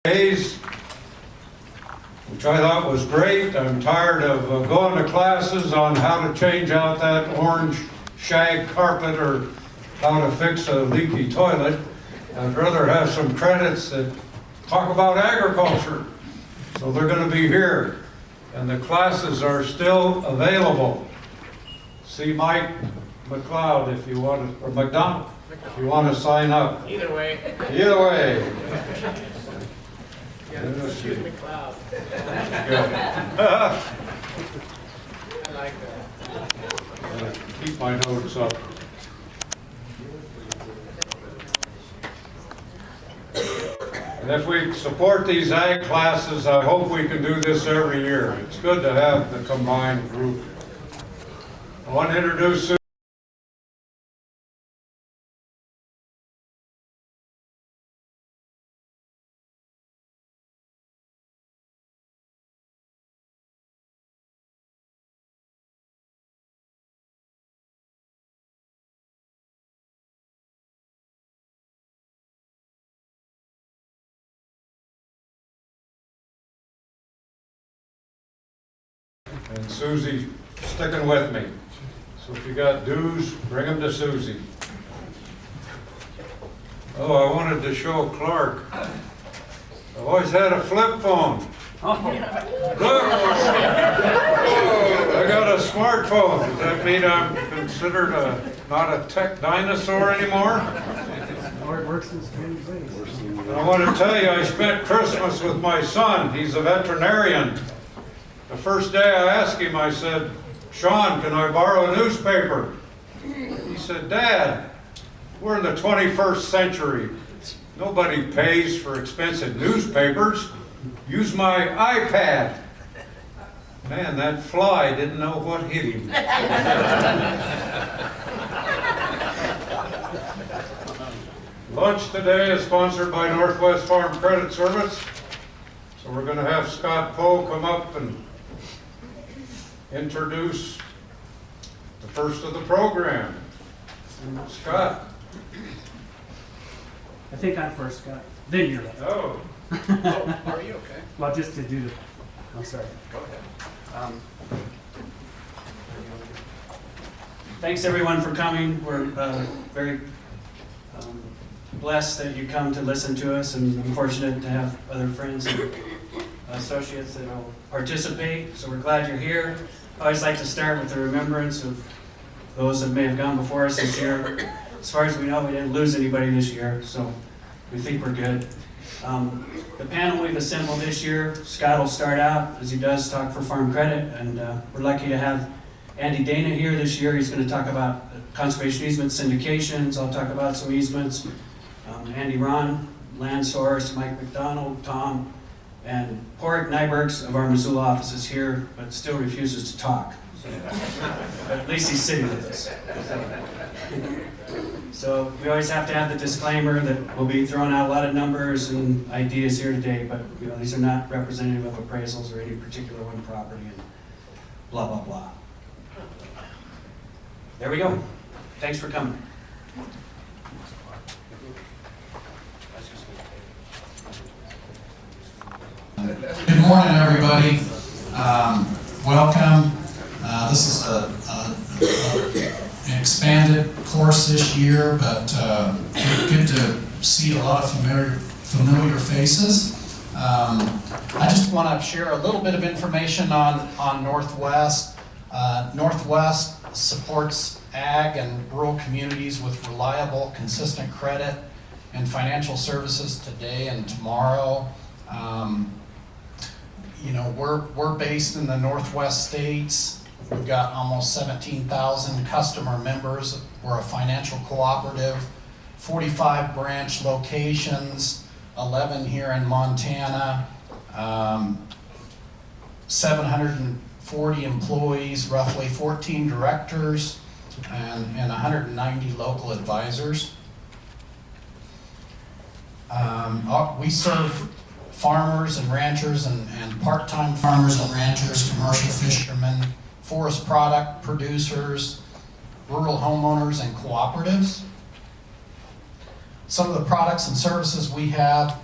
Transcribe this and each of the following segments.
days, which I thought was great. I'm tired of going to classes on how to change out that orange shag carpet or how to fix a leaky toilet. I'd rather have some credits that talk about agriculture. So they're going to be here, and the classes are still available. See Mike McLeod if you want to, or McDonald, if you want to sign up. Either way. Either way. Yeah, excuse me, Cloud. Yeah. I like that. Keep my notes up. And if we support these ag classes, I hope we can do this every year. It's good to have the combined group. I want to introduce Sue. And Susie sticking with me. So if you got dues, bring them to Susie. Oh, I wanted to show Clark. I've always had a flip phone. Look! I got a smartphone. Does that mean I'm considered not a tech dinosaur anymore? Or it works in strange ways. And I want to tell you, I spent Christmas with my son. He's a veterinarian. The first day I asked him, I said, "Sean, can I borrow a newspaper?" He said, "Dad, we're in the 21st century. Nobody pays for expensive newspapers. Use my iPad." Man, that fly didn't know what hit him. Lunch today is sponsored by Northwest Farm Credit Service. So we're going to have Scott Poe come up and introduce the first of the program. Scott. I think I'm first, Scott. Then you're left. Oh. Oh, are you okay? Well, just to do the. I'm sorry. Go ahead. Thanks everyone for coming. We're very blessed that you come to listen to us, and I'm fortunate to have other friends and associates that will participate. So we're glad you're here. I always like to start with the remembrance of those that may have gone before us this year. As far as we know, we didn't lose anybody this year, so we think we're good. The panel we've assembled this year, Scott will start out, as he does, talk for Farm Credit, and we're lucky to have Andy Dana here this year. He's going to talk about conservation easements, syndications. I'll talk about some easements. Andy Ron, Land Source, Mike McDonald, Tom, and Porrick Nybergs of our Missoula office is here, but still refuses to talk. So, but at least he's sitting with us. So we always have to have the disclaimer that we'll be throwing out a lot of numbers and ideas here today, but these are not representative of appraisals or any particular one property and blah, blah, blah. There we go. Thanks for coming. Good morning, everybody. Welcome. This is an expanded course this year, but good to see a lot of familiar faces. I just want to share a little bit of information on Northwest. Northwest supports ag and rural communities with reliable, consistent credit and financial services today and tomorrow. We're based in the Northwest states. We've got almost 17,000 customer members. We're a financial cooperative, 45 branch locations, 11 here in Montana, 740 employees, roughly 14 directors, and 190 local advisors. We serve farmers and ranchers and part-time farmers and ranchers, commercial fishermen, forest product producers, rural homeowners, and cooperatives. Some of the products and services we have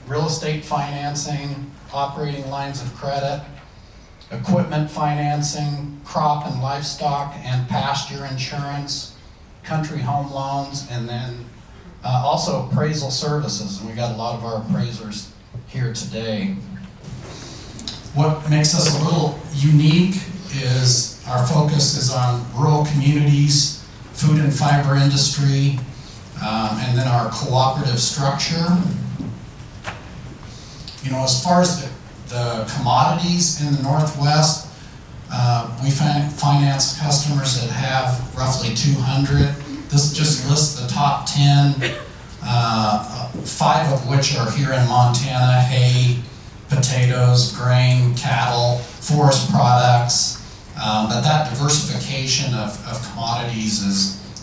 real estate financing, operating lines of credit, equipment financing, crop and livestock and pasture insurance, country home loans, and then also appraisal services. And we got a lot of our appraisers here today. What makes us a little unique is our focus is on rural communities, food and fiber industry, and then our cooperative structure. You know, as far as the commodities in the Northwest, we finance customers that have roughly 200. This just lists the top 10, 5 of which are here in Montana: hay, potatoes, grain, cattle, forest products. But that diversification of commodities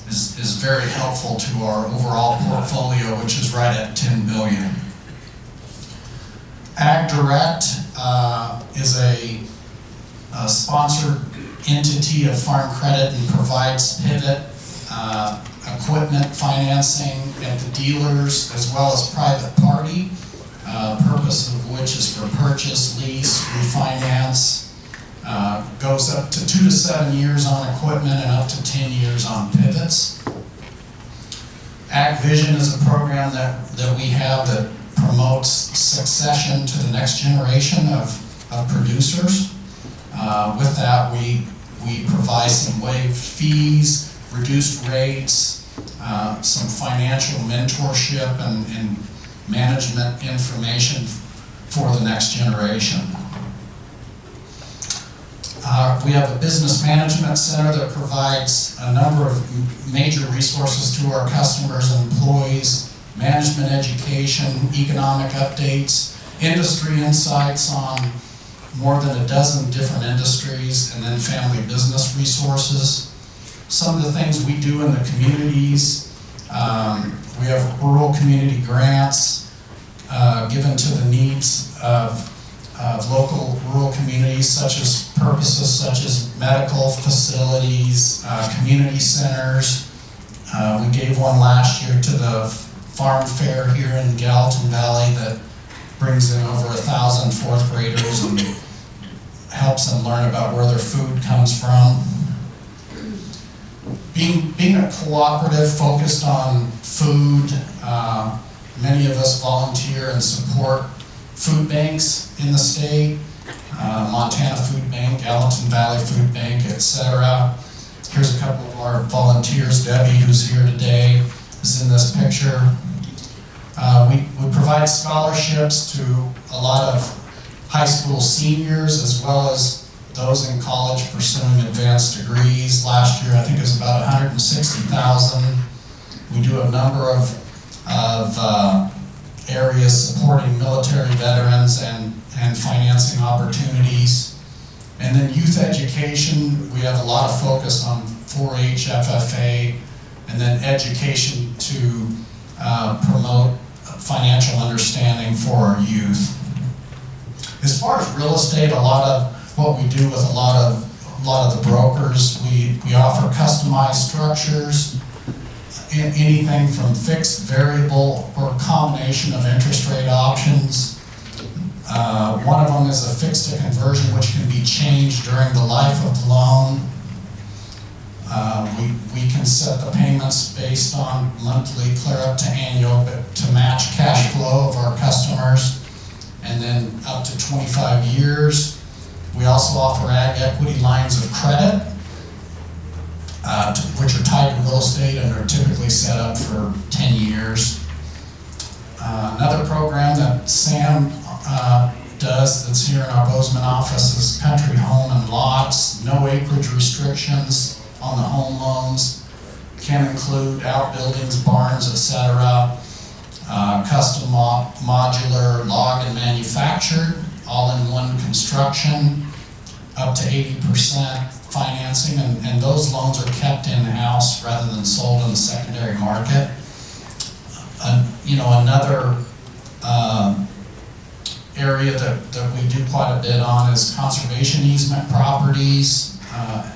is very helpful to our overall portfolio, which is right at $10 billion. AgDirect is a sponsored entity of Farm Credit and provides pivot equipment financing at the dealers as well as private party, purpose of which is for purchase, lease, refinance. Goes up to 2 to 7 years on equipment and up to 10 years on pivots. AgVision is a program that we have that promotes succession to the next generation of producers. With that, we provide some waived fees, reduced rates, some financial mentorship and management information for the next generation. We have a business management center that provides a number of major resources to our customers and employees: management education, economic updates, industry insights on more than a dozen different industries, and then family business resources. Some of the things we do in the communities, we have rural community grants given to the needs of local rural communities, such as purposes such as medical facilities, community centers. We gave one last year to the farm fair here in Gallatin Valley that brings in over 1,000 fourth graders and helps them learn about where their food comes from. Being a cooperative focused on food, many of us volunteer and support food banks in the state, Montana Food Bank, Gallatin Valley Food Bank, etc. Here's a couple of our volunteers. Debbie, who's here today, is in this picture. We provide scholarships to a lot of high school seniors as well as those in college pursuing advanced degrees. Last year, I think it was about 160,000. We do a number of areas supporting military veterans and financing opportunities. And then youth education, we have a lot of focus on 4-H, FFA, and then education to promote financial understanding for our youth. As far as real estate, a lot of what we do with a lot of the brokers, we offer customized structures, anything from fixed, variable, or a combination of interest rate options. One of them is a fixed to conversion, which can be changed during the life of the loan. We can set the payments based on monthly, clear up to annual, but to match cash flow of our customers, and then up to 25 years. We also offer ag equity lines of credit, which are tied to real estate and are typically set up for 10 years. Another program that Sam does that's here in our Bozeman office is country home and lots, no acreage restrictions on the home loans, can include outbuildings, barns, etc. Custom modular, log and manufactured, all-in-one construction, up to 80% financing, and those loans are kept in-house rather than sold in the secondary market. Another area that we do quite a bit on is conservation easement properties,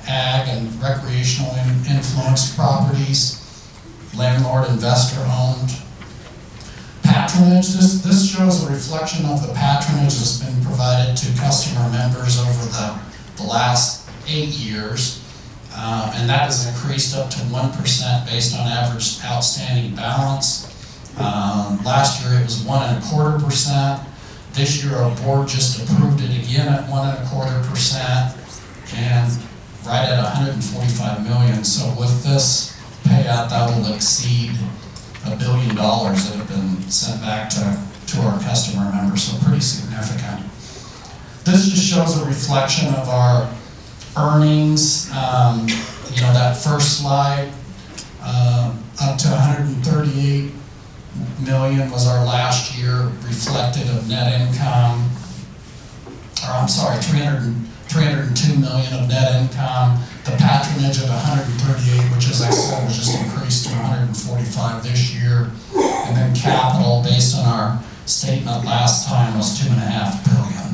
ag and recreational influenced properties, landlord investor owned, patronage. This shows a reflection of the patronage that's been provided to customer members over the last 8 years. And that has increased up to 1% based on average outstanding balance. Last year it was 1.25%. This year our board just approved it again at 1.25% and right at $145 million. So with this payout, that will exceed $1 billion that have been sent back to our customer members, so pretty significant. This just shows a reflection of our earnings. You know, that first slide, up to 138 million was our last year reflected of net income, or I'm sorry, 302 million of net income. The patronage at 138, which as I said was just increased to 145 this year. And then capital, based on our statement last time, was 2.5 billion.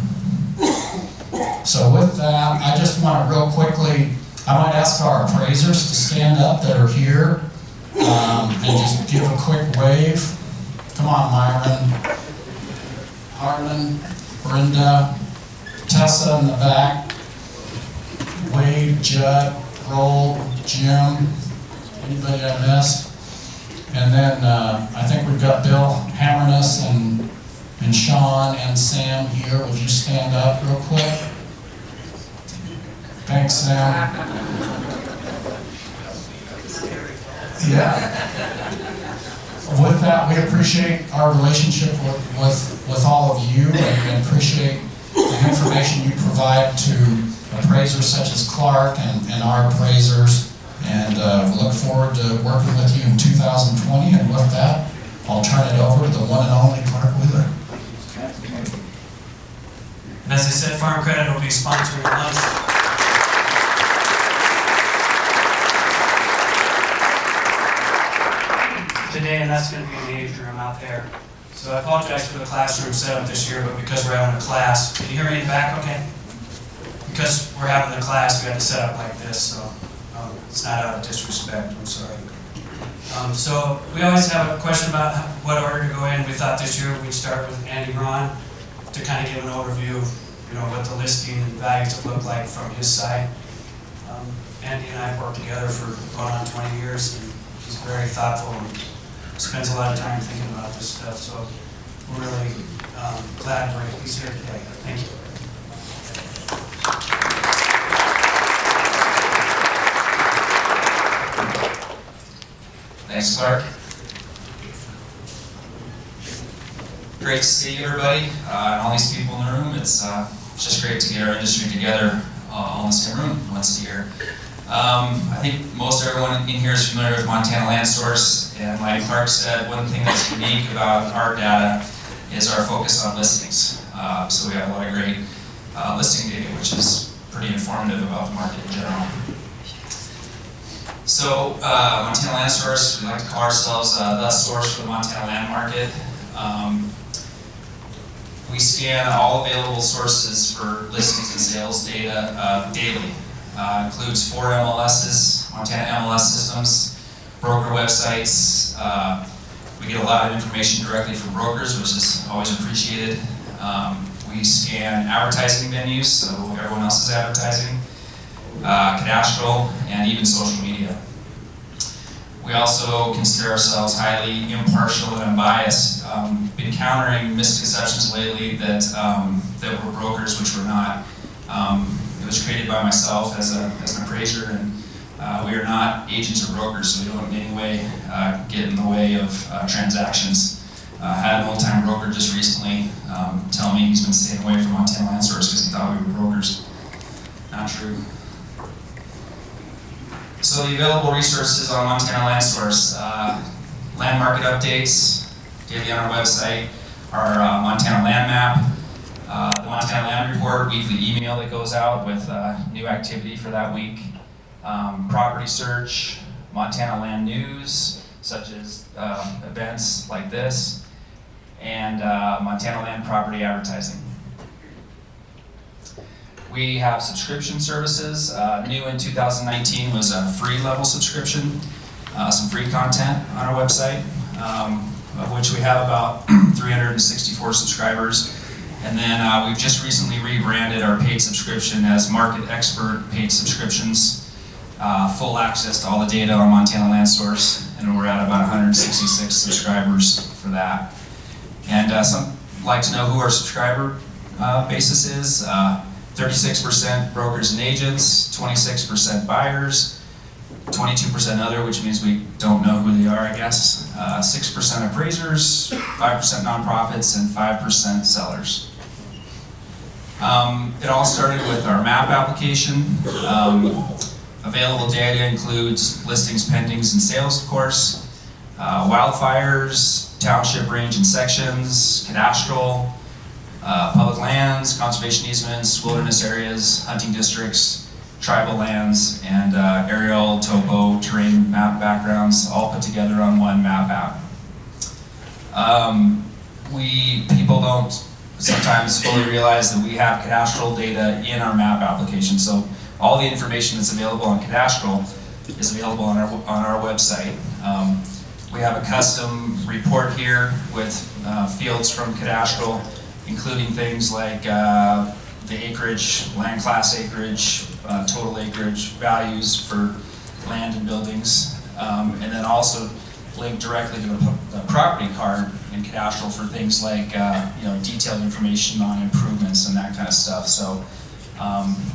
So with that, I just want to real quickly, I might ask our appraisers to stand up that are here and just give a quick wave. Come on, Myron, Harlan, Brenda, Tessa in the back, Wade, Judd, Roll, Jim, anybody I missed? And then I think we've got Bill Hammerness and Sean and Sam here. Would you stand up real quick? Thanks, Sam. Yeah. With that, we appreciate our relationship with all of you and appreciate the information you provide to appraisers such as Clark and our appraisers. And we look forward to working with you in 2020. And with that, I'll turn it over to the one and only Clark Wheeler. And as I said, Farm Credit will be sponsoring lunch today, and that's going to be in the age room out there. So I apologize for the classroom setup this year, but because we're having a class, can you hear me in the back okay? Because we're having a class, we have to set up like this, so it's not out of disrespect, I'm sorry. So we always have a question about what order to go in. We thought this year we'd start with Andy Ron to kind of give an overview of what the listing and values would look like from his side. Andy and I have worked together for going on 20 years, and he's very thoughtful and spends a lot of time thinking about this stuff. So we're really glad he's here today. Thank you. Thanks, Clark. Great to see everybody, and all these people in the room. It's just great to get our industry together all in the same room once a year. I think most everyone in here is familiar with Montana Land Source, and like Clark said, one thing that's unique about our data is our focus on listings. So we have a lot of great listing data, which is pretty informative about the market in general. So Montana Land Source, we like to call ourselves the source for the Montana land market. We scan all available sources for listings and sales data daily. Includes 4 MLSs, Montana MLS systems, broker websites. We get a lot of information directly from brokers, which is always appreciated. We scan advertising venues, so everyone else is advertising, cadastral, and even social media. We also consider ourselves highly impartial and unbiased. Been countering misconceptions lately that we're brokers, which we're not. It was created by myself as an appraiser, and we are not agents or brokers, so we don't in any way get in the way of transactions. I had an old-time broker just recently tell me he's been staying away from Montana Land Source because he thought we were brokers. Not true. So the available resources on Montana Land Source, land market updates, daily on our website, our Montana Land Map, the Montana Land Report, weekly email that goes out with new activity for that week, property search, Montana Land News, such as events like this, and Montana Land Property Advertising. We have subscription services. New in 2019 was a free level subscription, some free content on our website, of which we have about 364 subscribers. And then we've just recently rebranded our paid subscription as Market Expert Paid Subscriptions. Full access to all the data on Montana Land Source, and we're at about 166 subscribers for that. And some like to know who our subscriber basis is. 36% brokers and agents, 26% buyers, 22% other, which means we don't know who they are, I guess. 6% appraisers, 5% nonprofits, and 5% sellers. It all started with our map application. Available data includes listings, pendings, and sales, of course, wildfires, township range and sections, cadastral, public lands, conservation easements, wilderness areas, hunting districts, tribal lands, and aerial, topo, terrain map backgrounds, all put together on one map app. People don't sometimes fully realize that we have cadastral data in our map application. So all the information that's available on cadastral is available on our website. We have a custom report here with fields from cadastral, including things like the acreage, land class acreage, total acreage, values for land and buildings, and then also link directly to the property card in cadastral for things like detailed information on improvements and that kind of stuff. So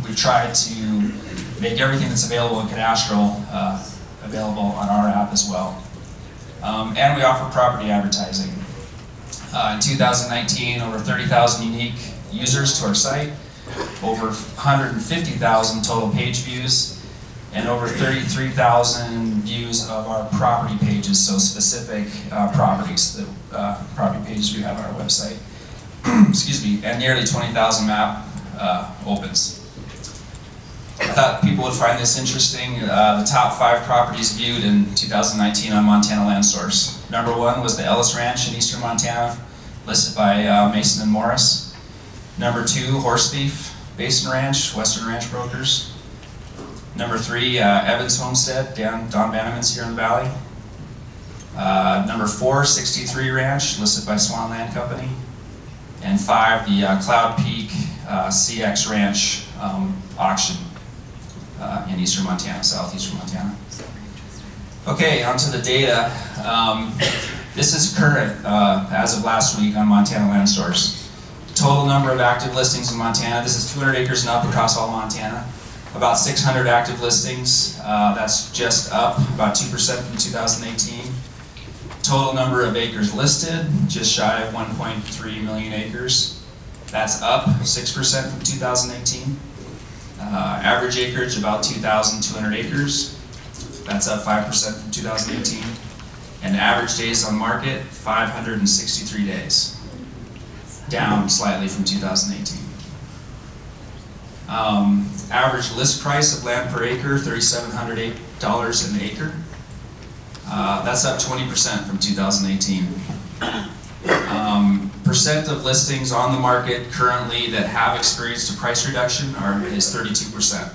we've tried to make everything that's available in cadastral available on our app as well. And we offer property advertising. In 2019, over 30,000 unique users to our site, over 150,000 total page views, and over 33,000 views of our property pages, so specific properties, the property pages we have on our website. Excuse me, and nearly 20,000 map opens. I thought people would find this interesting. The top 5 properties viewed in 2019 on Montana Land Source. Number 1 was the Ellis Ranch in eastern Montana, listed by Mason and Morris. Number 2, Horse Thief Basin Ranch, Western Ranch Brokers. Number 3, Evans Homestead, Don Banneman's here in the valley. Number 4, 63 Ranch, listed by Swan Land Company. And 5, the Cloud Peak CX Ranch auction in eastern Montana, southeastern Montana. Okay, onto the data. This is current as of last week on Montana Land Source. Total number of active listings in Montana. This is 200 acres and up across all Montana. About 600 active listings. That's just up about 2% from 2018. Total number of acres listed, just shy of 1.3 million acres. That's up 6% from 2018. Average acreage about 2,200 acres. That's up 5% from 2018. And average days on market, 563 days. Down slightly from 2018. Average list price of land per acre, $3,708 an acre. That's up 20% from 2018. Percent of listings on the market currently that have experienced a price reduction is 32%,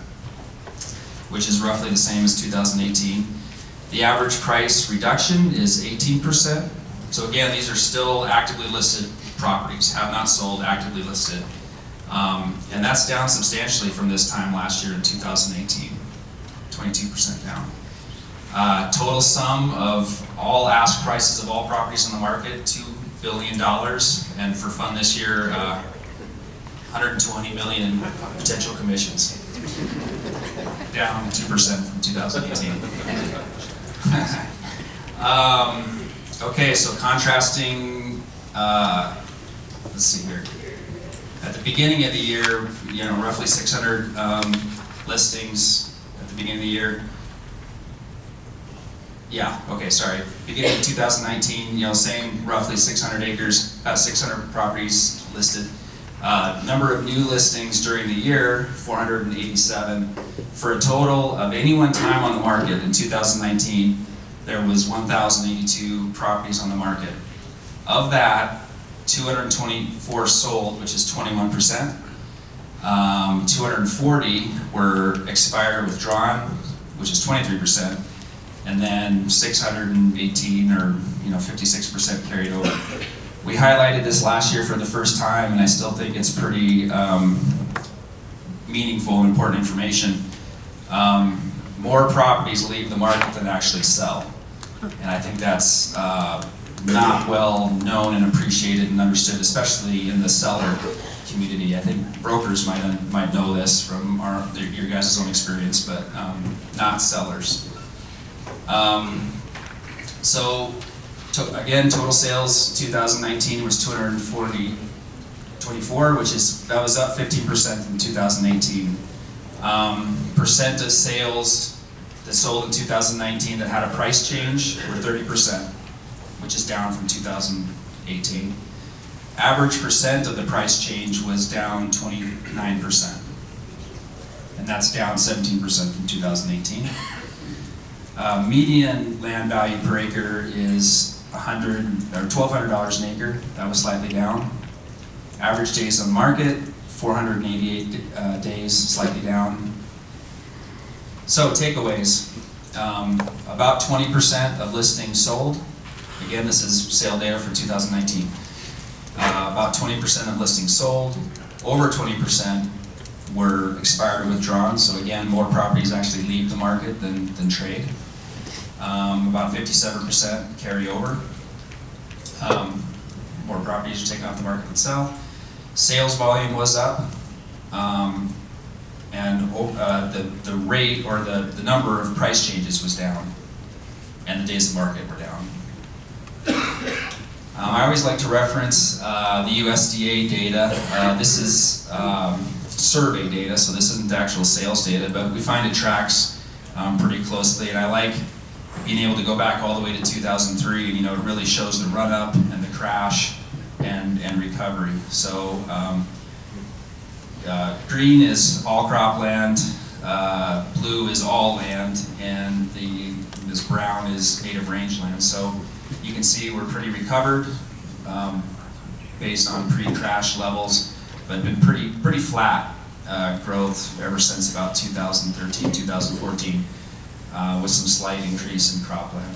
which is roughly the same as 2018. The average price reduction is 18%. So again, these are still actively listed properties, have not sold, actively listed. And that's down substantially from this time last year in 2018, 22% down. Total sum of all ask prices of all properties on the market, $2 billion, and for fun this year, 120 million potential commissions. Down 2% from 2018. Okay, so contrasting, let's see here. At the beginning of the year, roughly 600 listings at the beginning of the year. Yeah, okay, sorry. Beginning of 2019, same roughly 600 acres, 600 properties listed. Number of new listings during the year, 487. For a total of any one time on the market in 2019, there was 1,082 properties on the market. Of that, 224 sold, which is 21%. 240 were expired or withdrawn, which is 23%. And then 618 or 56% carried over. We highlighted this last year for the first time, and I still think it's pretty meaningful and important information. More properties leave the market than actually sell. And I think that's not well known and appreciated and understood, especially in the seller community. I think brokers might know this from your guys' own experience, but not sellers. Again, total sales 2019 was 224, that was up 15% from 2018. Percent of sales that sold in 2019 that had a price change were 30%, which is down from 2018. Average percent of the price change was down 29%, and that's down 17% from 2018. Median land value per acre is $1,200 an acre. That was slightly down. Average days on market, 488 days, slightly down. So takeaways, about 20% of listings sold. Again, this is sale data for 2019. About 20% of listings sold. Over 20% were expired or withdrawn. So again, more properties actually leave the market than trade. About 57% carry over. More properties are taken off the market than sell. Sales volume was up, and the rate or the number of price changes was down, and the days of market were down. I always like to reference the USDA data. This is survey data, so this isn't the actual sales data, but we find it tracks pretty closely, and I like being able to go back all the way to 2003, and it really shows the run up and the crash and recovery. So green is all cropland, blue is all land, and this brown is native rangeland. So you can see we're pretty recovered based on pre-crash levels, but been pretty flat growth ever since about 2013, 2014, with some slight increase in cropland.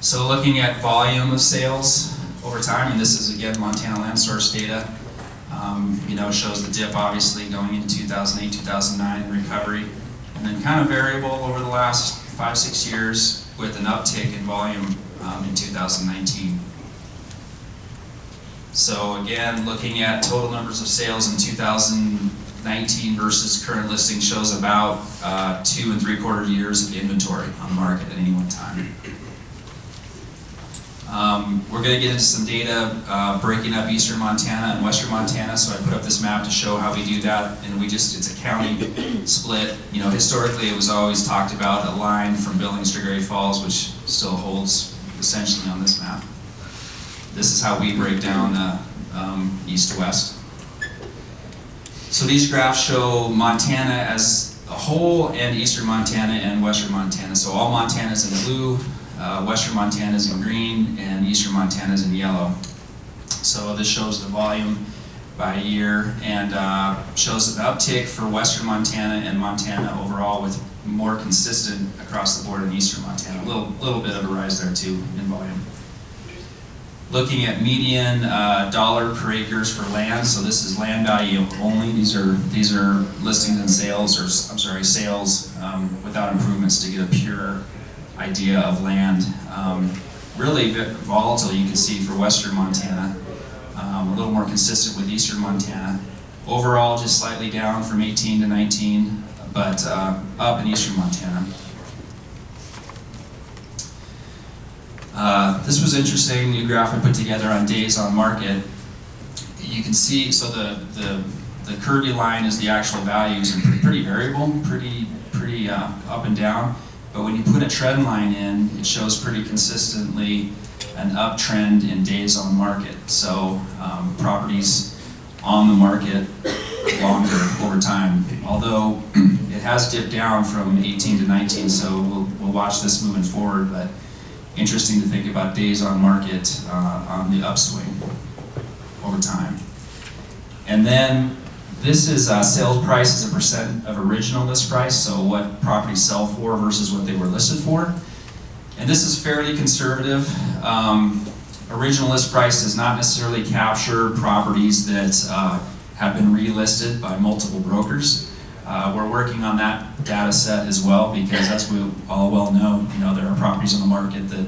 So looking at volume of sales over time, and this is again Montana Land Source data, shows the dip obviously going into 2008, 2009 recovery, and then kind of variable over the last 5-6 years with an uptick in volume in 2019. So again, looking at total numbers of sales in 2019 versus current listing shows about 2 3/4 years of inventory on the market at any one time. We're going to get into some data breaking up Eastern Montana and Western Montana, so I put up this map to show how we do that, and it's a county split. Historically it was always talked about a line from Billings to Great Falls, which still holds essentially on this map. This is how we break down east to west. So these graphs show Montana as a whole and Eastern Montana and Western Montana. So all Montana is in blue, Western Montana is in green, and Eastern Montana is in yellow. So this shows the volume by year, and shows an uptick for Western Montana and Montana overall, with more consistent across the board in Eastern Montana. A little bit of a rise there too in volume. Looking at median dollar per acres for land, so this is land value only. These are listings and sales, sales without improvements, to get a pure idea of land. Really volatile, you can see, for Western Montana. A little more consistent with Eastern Montana. Overall, just slightly down from 18 to 19, but up in Eastern Montana. This was interesting, new graph I put together on days on market. You can see, so the curvy line is the actual values, and pretty variable, pretty up and down. But when you put a trend line in, it shows pretty consistently an uptrend in days on market. So properties on the market longer over time. Although it has dipped down from 18 to 19, so we'll watch this moving forward. But interesting to think about days on market on the upswing over time. And then this is sales price as a percent of original list price, so what properties sell for versus what they were listed for. And this is fairly conservative. original list price does not necessarily capture properties that have been relisted by multiple brokers. We're working on that data set as well, because as we all well know, there are properties on the market that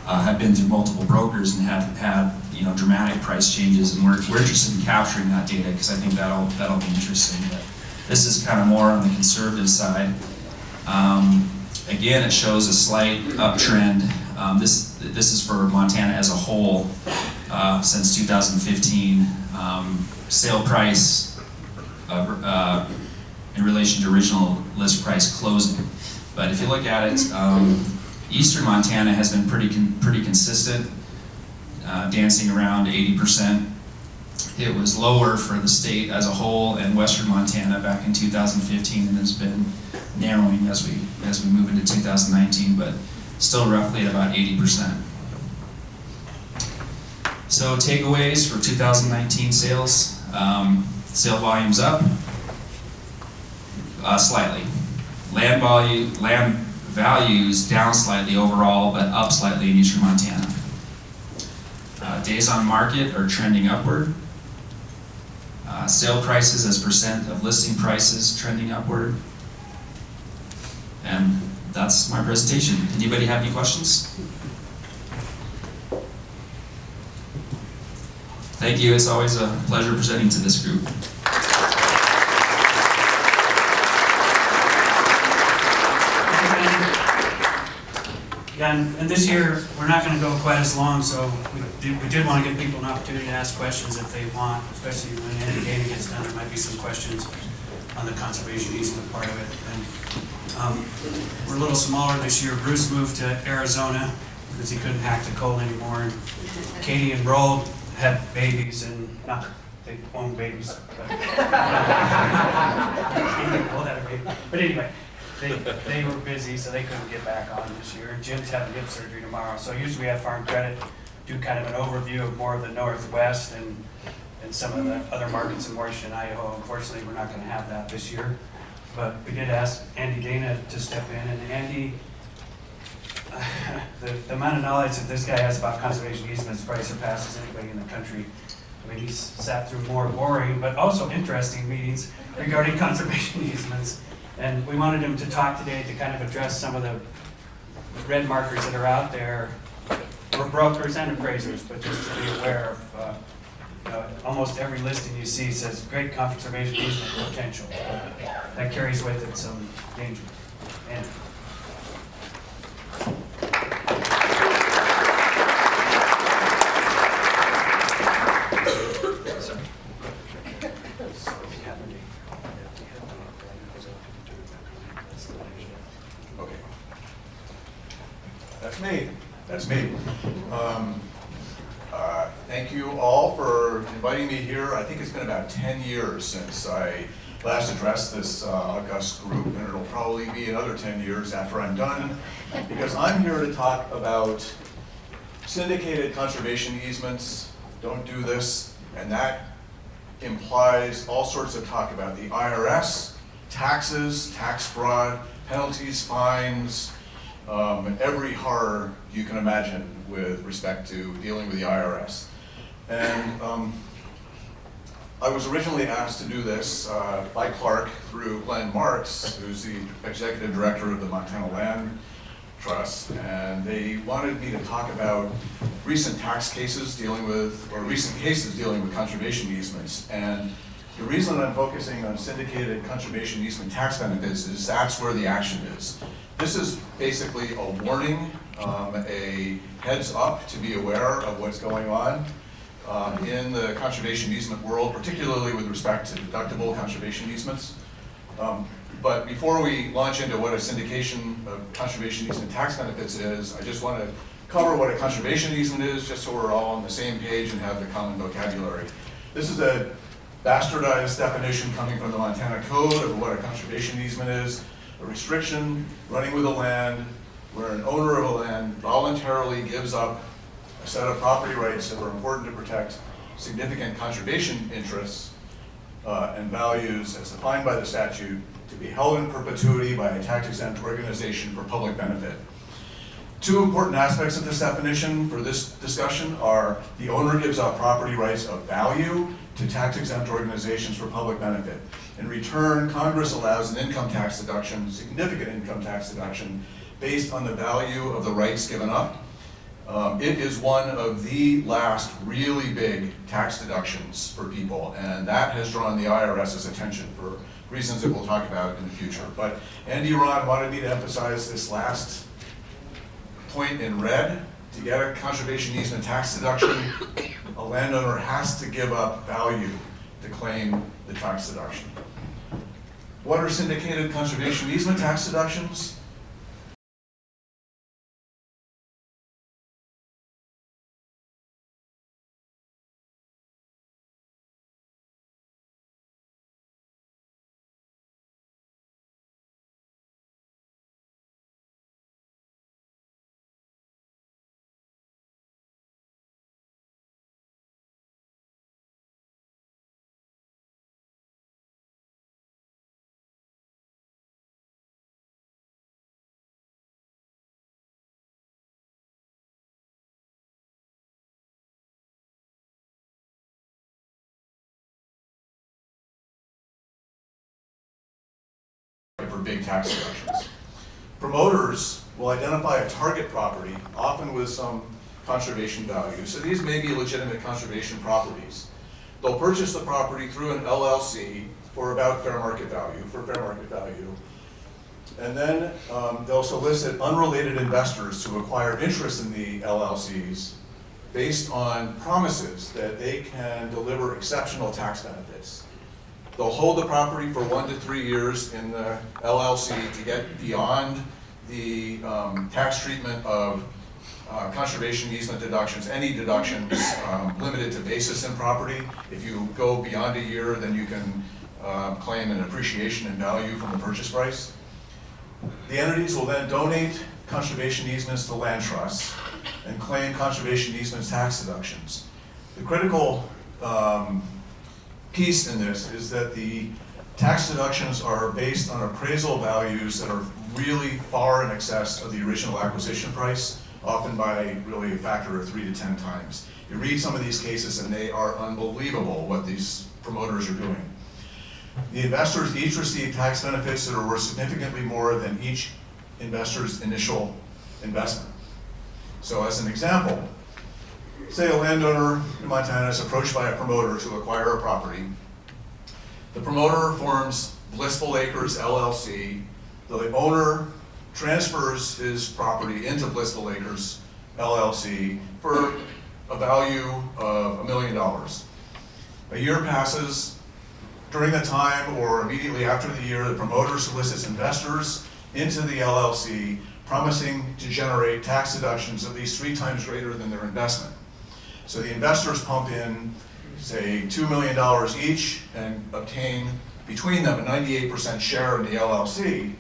have been through multiple brokers and have had dramatic price changes, and we're interested in capturing that data because I think that'll be interesting. But this is kind of more on the conservative side. Again, it shows a slight uptrend. This is for Montana as a whole since 2015. Sale price in relation to original list price closing. But if you look at it, eastern Montana has been pretty consistent, dancing around 80%. It was lower for the state as a whole and western Montana back in 2015, and has been narrowing as we move into 2019, but still roughly at about 80%. So takeaways for 2019 sales. Sale volume's up slightly. Land values down slightly overall, but up slightly in eastern Montana. Days on market are trending upward. Sale prices as percent of listing prices trending upward. And that's my presentation. Anybody have any questions? Thank you. It's always a pleasure presenting to this group. Yeah, and this year, we're not going to go quite as long, so we did want to give people an opportunity to ask questions if they want, especially when Andy Dana gets done. There might be some questions on the conservation easement part of it. And we're a little smaller this year. Bruce moved to Arizona because he couldn't hack the cold anymore. And Katie and Roll had babies, and not they own babies. But Katie and Roll had a baby. But anyway. They were busy, so they couldn't get back on this year. Jim's having hip surgery tomorrow, so usually we have Farm Credit do kind of an overview of more of the Northwest and some of the other markets in Washington, Idaho. Unfortunately, we're not going to have that this year, but we did ask Andy Dana to step in, and Andy, the amount of knowledge that this guy has about conservation easements probably surpasses anybody in the country. I mean, he's sat through more boring, but also interesting meetings regarding conservation easements. And we wanted him to talk today to kind of address some of the red markers that are out there for brokers and appraisers, but just to be aware of almost every listing you see says great conservation easement potential. That carries with it some danger. And That's me. Thank you all for inviting me here. I think it's been about 10 years since I last addressed this august group, and it'll probably be another 10 years after I'm done, because I'm here to talk about syndicated conservation easements. Don't do this, and that implies all sorts of talk about the IRS, taxes, tax fraud, penalties, fines, every horror you can imagine with respect to dealing with the IRS. And I was originally asked to do this by Clark through Glenn Marks, who's the executive director of the Montana Land Trust, and they wanted me to talk about recent tax cases dealing with, or recent cases dealing with conservation easements. And the reason I'm focusing on syndicated conservation easement tax benefits is that's where the action is. This is basically a warning, a heads up to be aware of what's going on in the conservation easement world, particularly with respect to deductible conservation easements. But before we launch into what a syndication of conservation easement tax benefits is, I just want to cover what a conservation easement is, just so we're all on the same page and have the common vocabulary. This is a bastardized definition coming from the Montana Code of what a conservation easement is. A restriction running with the land where an owner of a land voluntarily gives up a set of property rights that were important to protect significant conservation interests and values as defined by the statute to be held in perpetuity by a tax-exempt organization for public benefit. Two important aspects of this definition for this discussion are the owner gives up property rights of value to tax-exempt organizations for public benefit. In return, Congress allows an income tax deduction, significant income tax deduction, based on the value of the rights given up. It is one of the last really big tax deductions for people, and that has drawn the IRS's attention for reasons that we'll talk about in the future. But Andy Ron wanted me to emphasize this last point in red. To get a conservation easement tax deduction, a landowner has to give up value to claim the tax deduction. What are syndicated conservation easement tax deductions? For big tax deductions. Promoters will identify a target property, often with some conservation value. So these may be legitimate conservation properties. They'll purchase the property through an LLC for about fair market value, and then they'll solicit unrelated investors to acquire interest in the LLCs based on promises that they can deliver exceptional tax benefits. They'll hold the property for 1 to 3 years in the LLC to get beyond the tax treatment of conservation easement deductions, any deductions limited to basis in property. If you go beyond a year, then you can claim an appreciation in value from the purchase price. The entities will then donate conservation easements to land trusts and claim conservation easement tax deductions. The critical piece in this is that the tax deductions are based on appraisal values that are really far in excess of the original acquisition price, often by really a factor of 3 to 10 times. You read some of these cases and they are unbelievable what these promoters are doing. The investors each receive tax benefits that are worth significantly more than each investor's initial investment. So as an example, say a landowner in Montana is approached by a promoter to acquire a property. The promoter forms Blissful Acres LLC. The owner transfers his property into Blissful Acres LLC for a value of $1 million. A year passes. During the time or immediately after the year, the promoter solicits investors into the LLC, promising to generate tax deductions at least 3 times greater than their investment. So the investors pump in, say, $2 million each and obtain between them a 98% share in the LLC,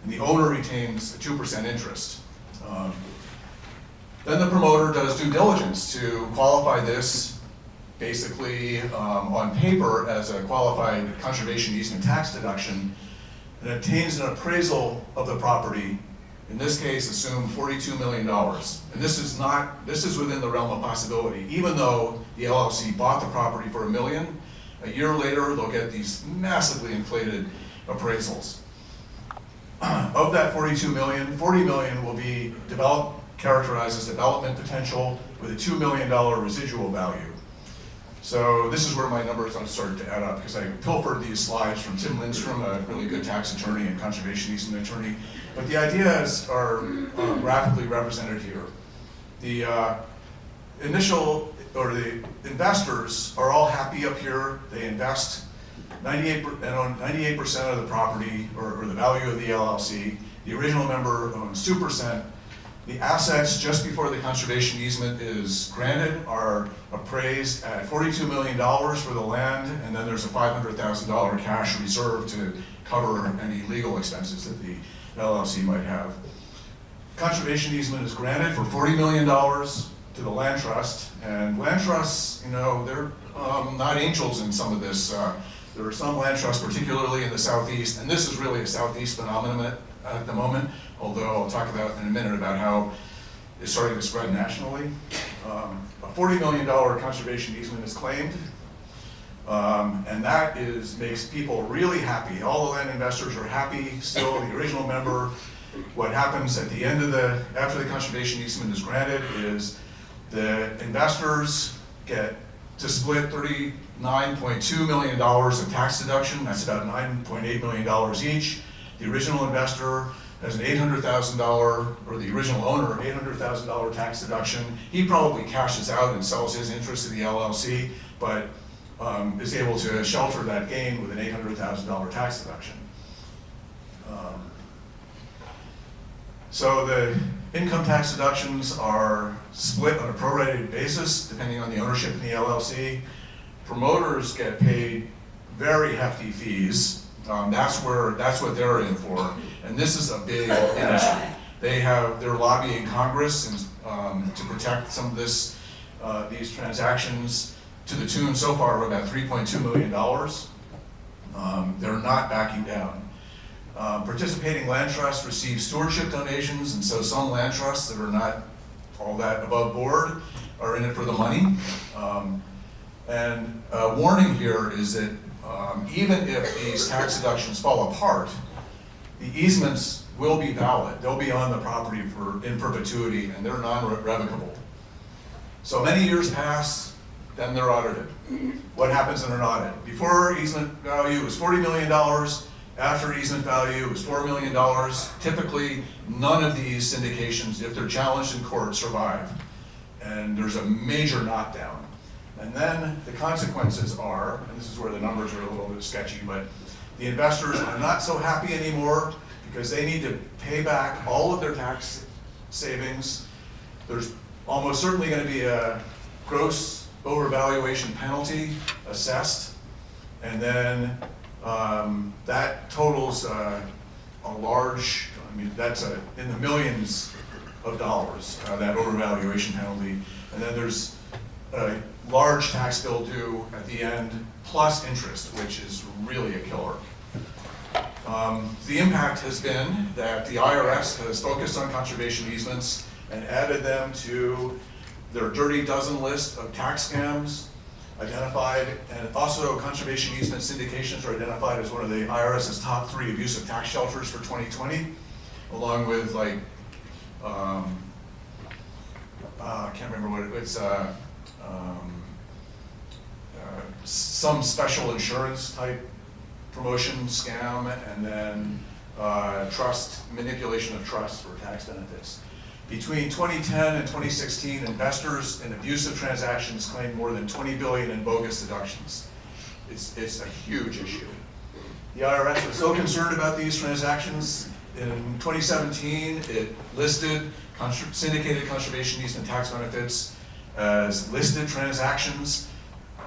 and the owner retains a 2% interest. Then the promoter does due diligence to qualify this basically on paper as a qualified conservation easement tax deduction, and obtains an appraisal of the property, in this case assume $42 million. And this is within the realm of possibility. Even though the LLC bought the property for $1 million, a year later they'll get these massively inflated appraisals. Of that $42 million, $40 million will be characterized as development potential with a $2 million residual value. So this is where my numbers started to add up, because I pilfered these slides from Tim Lindstrom, a really good tax attorney and conservation easement attorney. But the ideas are graphically represented here. The initial, or the investors are all happy up here. They invest 98% of the property, or the value of the LLC. The original member owns 2%. The assets just before the conservation easement is granted are appraised at $42 million for the land, and then there's a $500,000 cash reserve to cover any legal expenses that the LLC might have. Conservation easement is granted for $40 million to the land trust, and land trusts, they're not angels in some of this. There are some land trusts, particularly in the Southeast, and this is really a Southeast phenomenon at the moment, although I'll talk about in a minute about how is starting to spread nationally. A $40 million conservation easement is claimed, and that makes people really happy. All the land investors are happy, still the original member. What happens at the end of after the conservation easement is granted is the investors get to split $39.2 million of tax deduction. That's about $9.8 million each. The original investor has an $800,000, or the original owner, $800,000 tax deduction. He probably cashes out and sells his interest in the LLC, but is able to shelter that gain with an $800,000 tax deduction. So the income tax deductions are split on a prorated basis, depending on the ownership in the LLC. Promoters get paid very hefty fees. That's what they're in for, and this is a big industry. They're lobbying Congress and to protect some of these transactions to the tune so far of about $3.2 million. They're not backing down. Participating land trusts receive stewardship donations, and so some land trusts that are not all that above board are in it for the money. And a warning here is that even if these tax deductions fall apart, the easements will be valid. They'll be on the property in perpetuity, and they're non-revocable. So many years pass, then they're audited. What happens in an audit? Before easement value was $40 million. After easement value was $4 million. Typically, none of these syndications, if they're challenged in court, survive. And there's a major knockdown. And then the consequences are, and this is where the numbers are a little bit sketchy, but the investors are not so happy anymore because they need to pay back all of their tax savings. There's almost certainly going to be a gross overvaluation penalty assessed, and then that totals a large, that's in the millions of dollars, that overvaluation penalty. And then there's a large tax bill due at the end, plus interest, which is really a killer. The impact has been that the IRS has focused on conservation easements and added them to their dirty dozen list of tax scams identified, and also conservation easement syndications are identified as one of the IRS's top 3 abusive tax shelters for 2020, along with like, I can't remember what it's, some special insurance type promotion scam, and then manipulation of trust for tax benefits. Between 2010 and 2016, investors in abusive transactions claimed more than $20 billion in bogus deductions. It's a huge issue. The IRS was so concerned about these transactions, in 2017, it listed syndicated conservation easement tax benefits as listed transactions,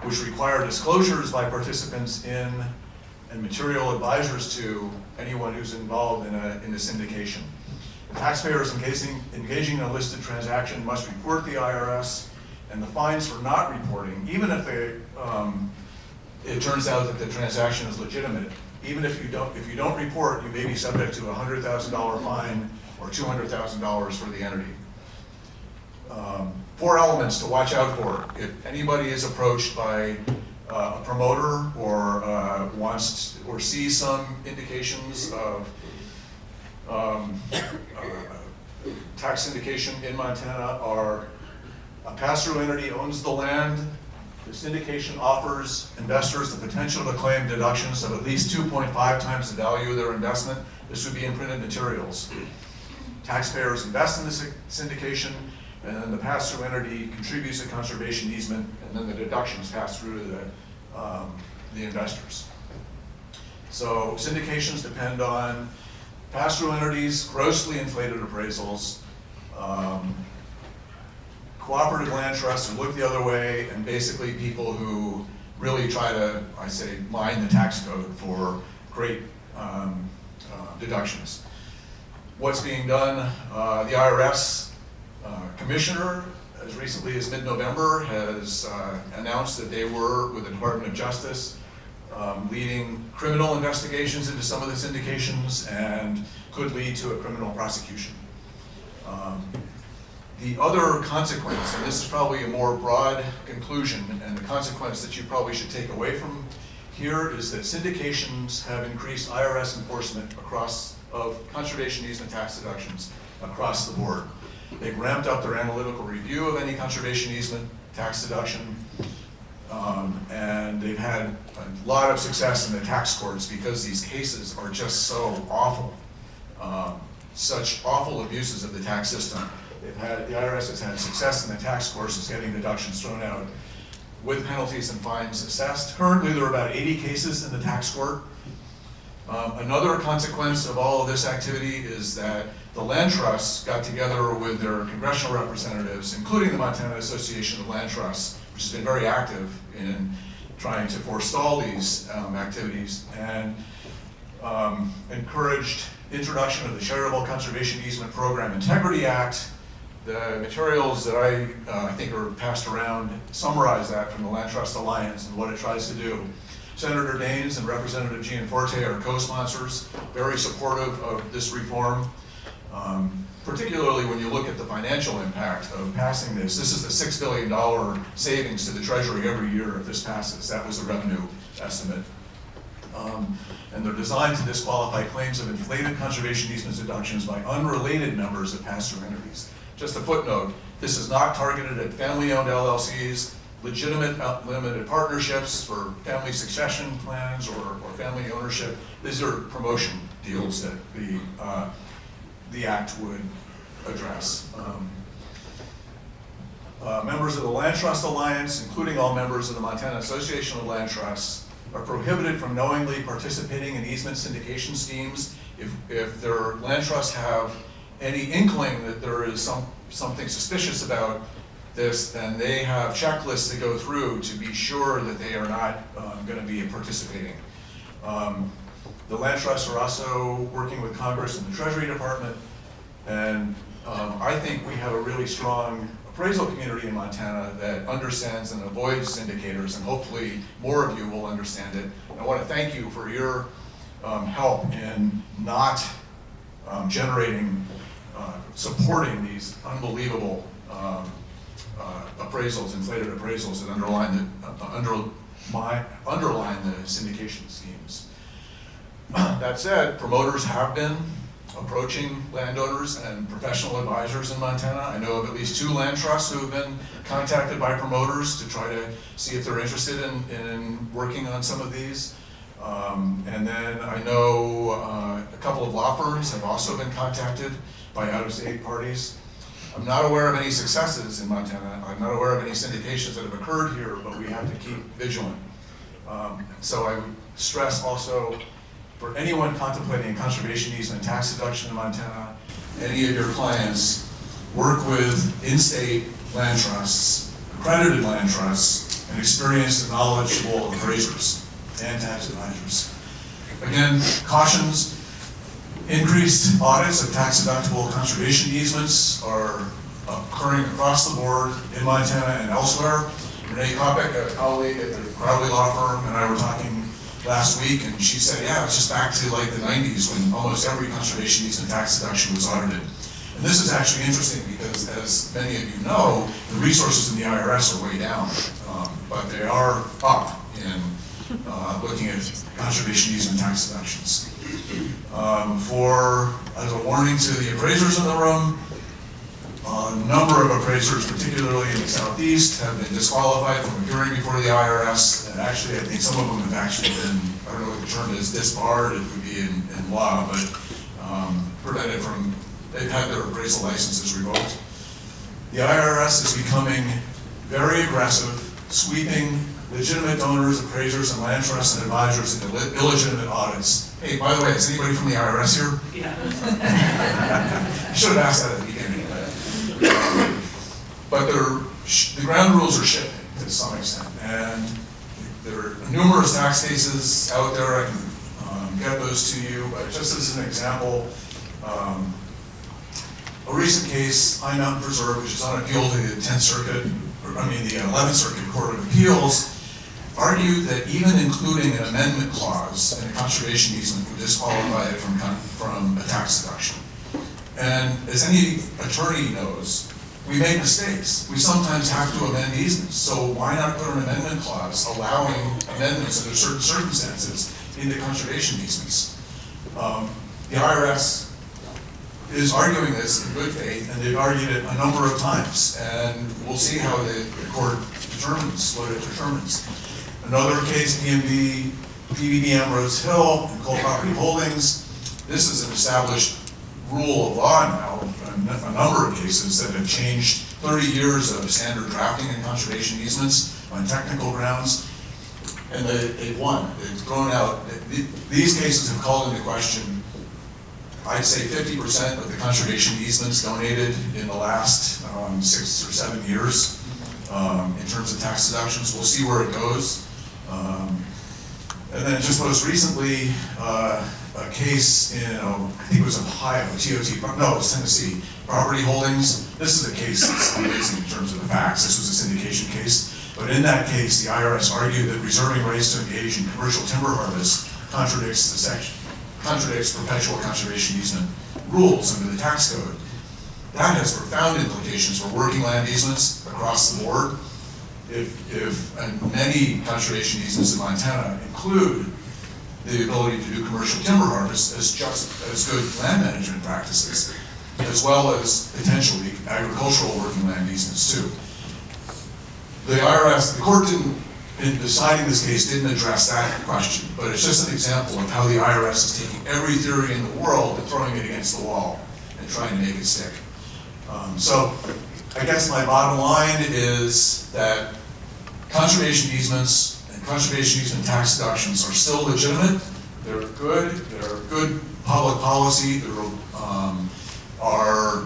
which require disclosures by participants in and material advisors to anyone who's involved in a syndication. Taxpayers engaging in a listed transaction must report the IRS, and the fines for not reporting, even if it turns out that the transaction is legitimate, even if you don't report, you may be subject to a $100,000 fine or $200,000 for the entity. 4 elements to watch out for. If anybody is approached by a promoter or wants or sees some indications of tax syndication in Montana, are a pass-through entity owns the land. The syndication offers investors the potential to claim deductions of at least 2.5 times the value of their investment. This would be in printed materials. Taxpayers invest in the syndication, and then the pass-through entity contributes a conservation easement, and then the deductions pass through to the investors. So syndications depend on pass-through entities, grossly inflated appraisals, cooperative land trusts who look the other way, and basically people who really try to, I say, mine the tax code for great deductions. What's being done? The IRS commissioner, as recently as mid-November, has announced that they were, with the Department of Justice, leading criminal investigations into some of the syndications and could lead to a criminal prosecution. The other consequence, and this is probably a more broad conclusion, and the consequence that you probably should take away from here is that syndications have increased IRS enforcement of conservation easement tax deductions across the board. They've ramped up their analytical review of any conservation easement tax deduction, and they've had a lot of success in the tax courts because these cases are just so awful, such awful abuses of the tax system. The IRS has had success in the tax courts getting deductions thrown out with penalties and fines assessed. Currently, there are about 80 cases in the tax court. Another consequence of all of this activity is that the land trusts got together with their congressional representatives, including the Montana Association of Land Trusts, which has been very active in trying to forestall these activities, and encouraged introduction of the Charitable Conservation Easement Program Integrity Act. The materials that I think are passed around summarize that from the Land Trust Alliance and what it tries to do. Senator Daines and Representative Gianforte are co-sponsors, very supportive of this reform, particularly when you look at the financial impact of passing this. This is the $6 billion savings to the Treasury every year if this passes. That was the revenue estimate. And they're designed to disqualify claims of inflated conservation easement deductions by unrelated members of pass-through entities. Just a footnote, this is not targeted at family-owned LLCs, legitimate limited partnerships for family succession plans or family ownership. These are promotion deals that the Act would address. Members of the Land Trust Alliance, including all members of the Montana Association of Land Trusts, are prohibited from knowingly participating in easement syndication schemes if their land trusts have any inkling that there is something suspicious about this, then they have checklists to go through to be sure that they are not going to be participating. The land trusts are also working with Congress and the Treasury Department, and I think we have a really strong appraisal community in Montana that understands and avoids syndicators, and hopefully more of you will understand it. And I want to thank you for your help in not supporting these unbelievable appraisals, inflated appraisals that underline the syndication schemes. That said, promoters have been approaching landowners and professional advisors in Montana. I know of at least 2 land trusts who have been contacted by promoters to try to see if they're interested in working on some of these. And then I know a couple of law firms have also been contacted by out-of-state parties. I'm not aware of any successes in Montana. I'm not aware of any syndications that have occurred here, but we have to keep vigilant. So I would stress also, for anyone contemplating conservation easement tax deduction in Montana, any of your clients, work with in-state land trusts, accredited land trusts, and experienced and knowledgeable appraisers and tax advisors. Again, cautions, increased audits of tax-deductible conservation easements are occurring across the board in Montana and elsewhere. Renee Kopic, a colleague at the Crowley Law Firm, and I were talking last week, and she said, yeah, it's just back to like the 90s when almost every conservation easement tax deduction was audited. And this is actually interesting because, as many of you know, the resources in the IRS are way down, but they are up in looking at conservation easement tax deductions. As a warning to the appraisers in the room, a number of appraisers, particularly in the Southeast, have been disqualified from appearing before the IRS. And actually, I think some of them have actually been, I don't know what the term is, disbarred, it would be in law, but prevented from, they've had their appraisal licenses revoked. The IRS is becoming very aggressive, sweeping legitimate donors, appraisers, and land trusts and advisors into illegitimate audits. Hey, by the way, is anybody from the IRS here? Yeah. I should have asked that at the beginning. But the ground rules are shifting to some extent, and there are numerous tax cases out there. I can get those to you, but just as an example, a recent case, High Mountain Preserve, which is on appeal to the 10th Circuit, the 11th Circuit Court of Appeals, argued that even including an amendment clause in a conservation easement would disqualify it from a tax deduction. And as any attorney knows, we make mistakes. We sometimes have to amend easements. So why not put an amendment clause allowing amendments under certain circumstances into conservation easements? The IRS is arguing this in good faith, and they've argued it a number of times. And we'll see how the court determines what it determines. Another case, PBBM Rose Hill and Coal Property Holdings. This is an established rule of law now, a number of cases that have changed 30 years of standard drafting and conservation easements on technical grounds, and they've won. They've thrown out, these cases have called into question, I'd say 50% of the conservation easements donated in the last 6 or 7 years in terms of tax deductions. We'll see where it goes. And then just most recently, a case in, I think it was Ohio, no, it was Tennessee, Property Holdings. This is a case that's amazing in terms of the facts. This was a syndication case. But in that case, the IRS argued that reserving rights to engage in commercial timber harvest contradicts perpetual conservation easement rules under the tax code. That has profound implications for working land easements across the board. And many conservation easements in Montana include the ability to do commercial timber harvest as just as good land management practices, as well as potentially agricultural working land easements too. The IRS, the court in deciding this case didn't address that question, but it's just an example of how the IRS is taking every theory in the world and throwing it against the wall and trying to make it stick. So I guess my bottom line is that conservation easements and conservation easement tax deductions are still legitimate. They're good public policy. There are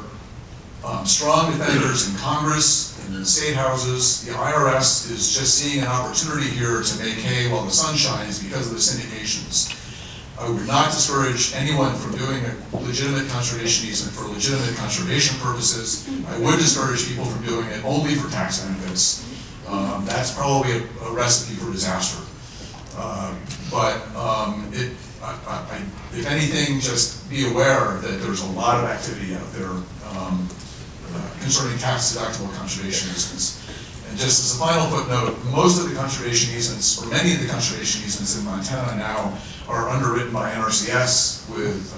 strong defenders in Congress and in the state houses. The IRS is just seeing an opportunity here to make hay while the sun shines because of the syndications. I would not discourage anyone from doing a legitimate conservation easement for legitimate conservation purposes. I would discourage people from doing it only for tax benefits. That's probably a recipe for disaster. If anything, just be aware that there's a lot of activity out there concerning tax deductible conservation easements. And just as a final footnote, most of the conservation easements, or many of the conservation easements in Montana now, are underwritten by NRCS with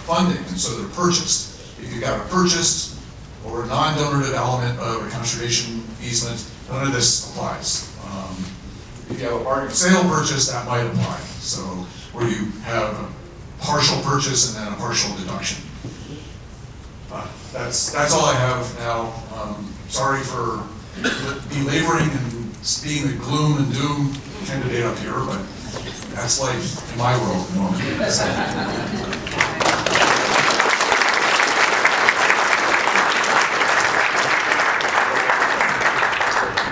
funding, and so they're purchased. If you've got a purchased or a non-donative element of a conservation easement, none of this applies. If you have a bargain sale purchase, that might apply. So where you have a partial purchase and then a partial deduction. That's all I have now. Sorry for belaboring and being the gloom and doom candidate up here, but that's life in my world at the moment.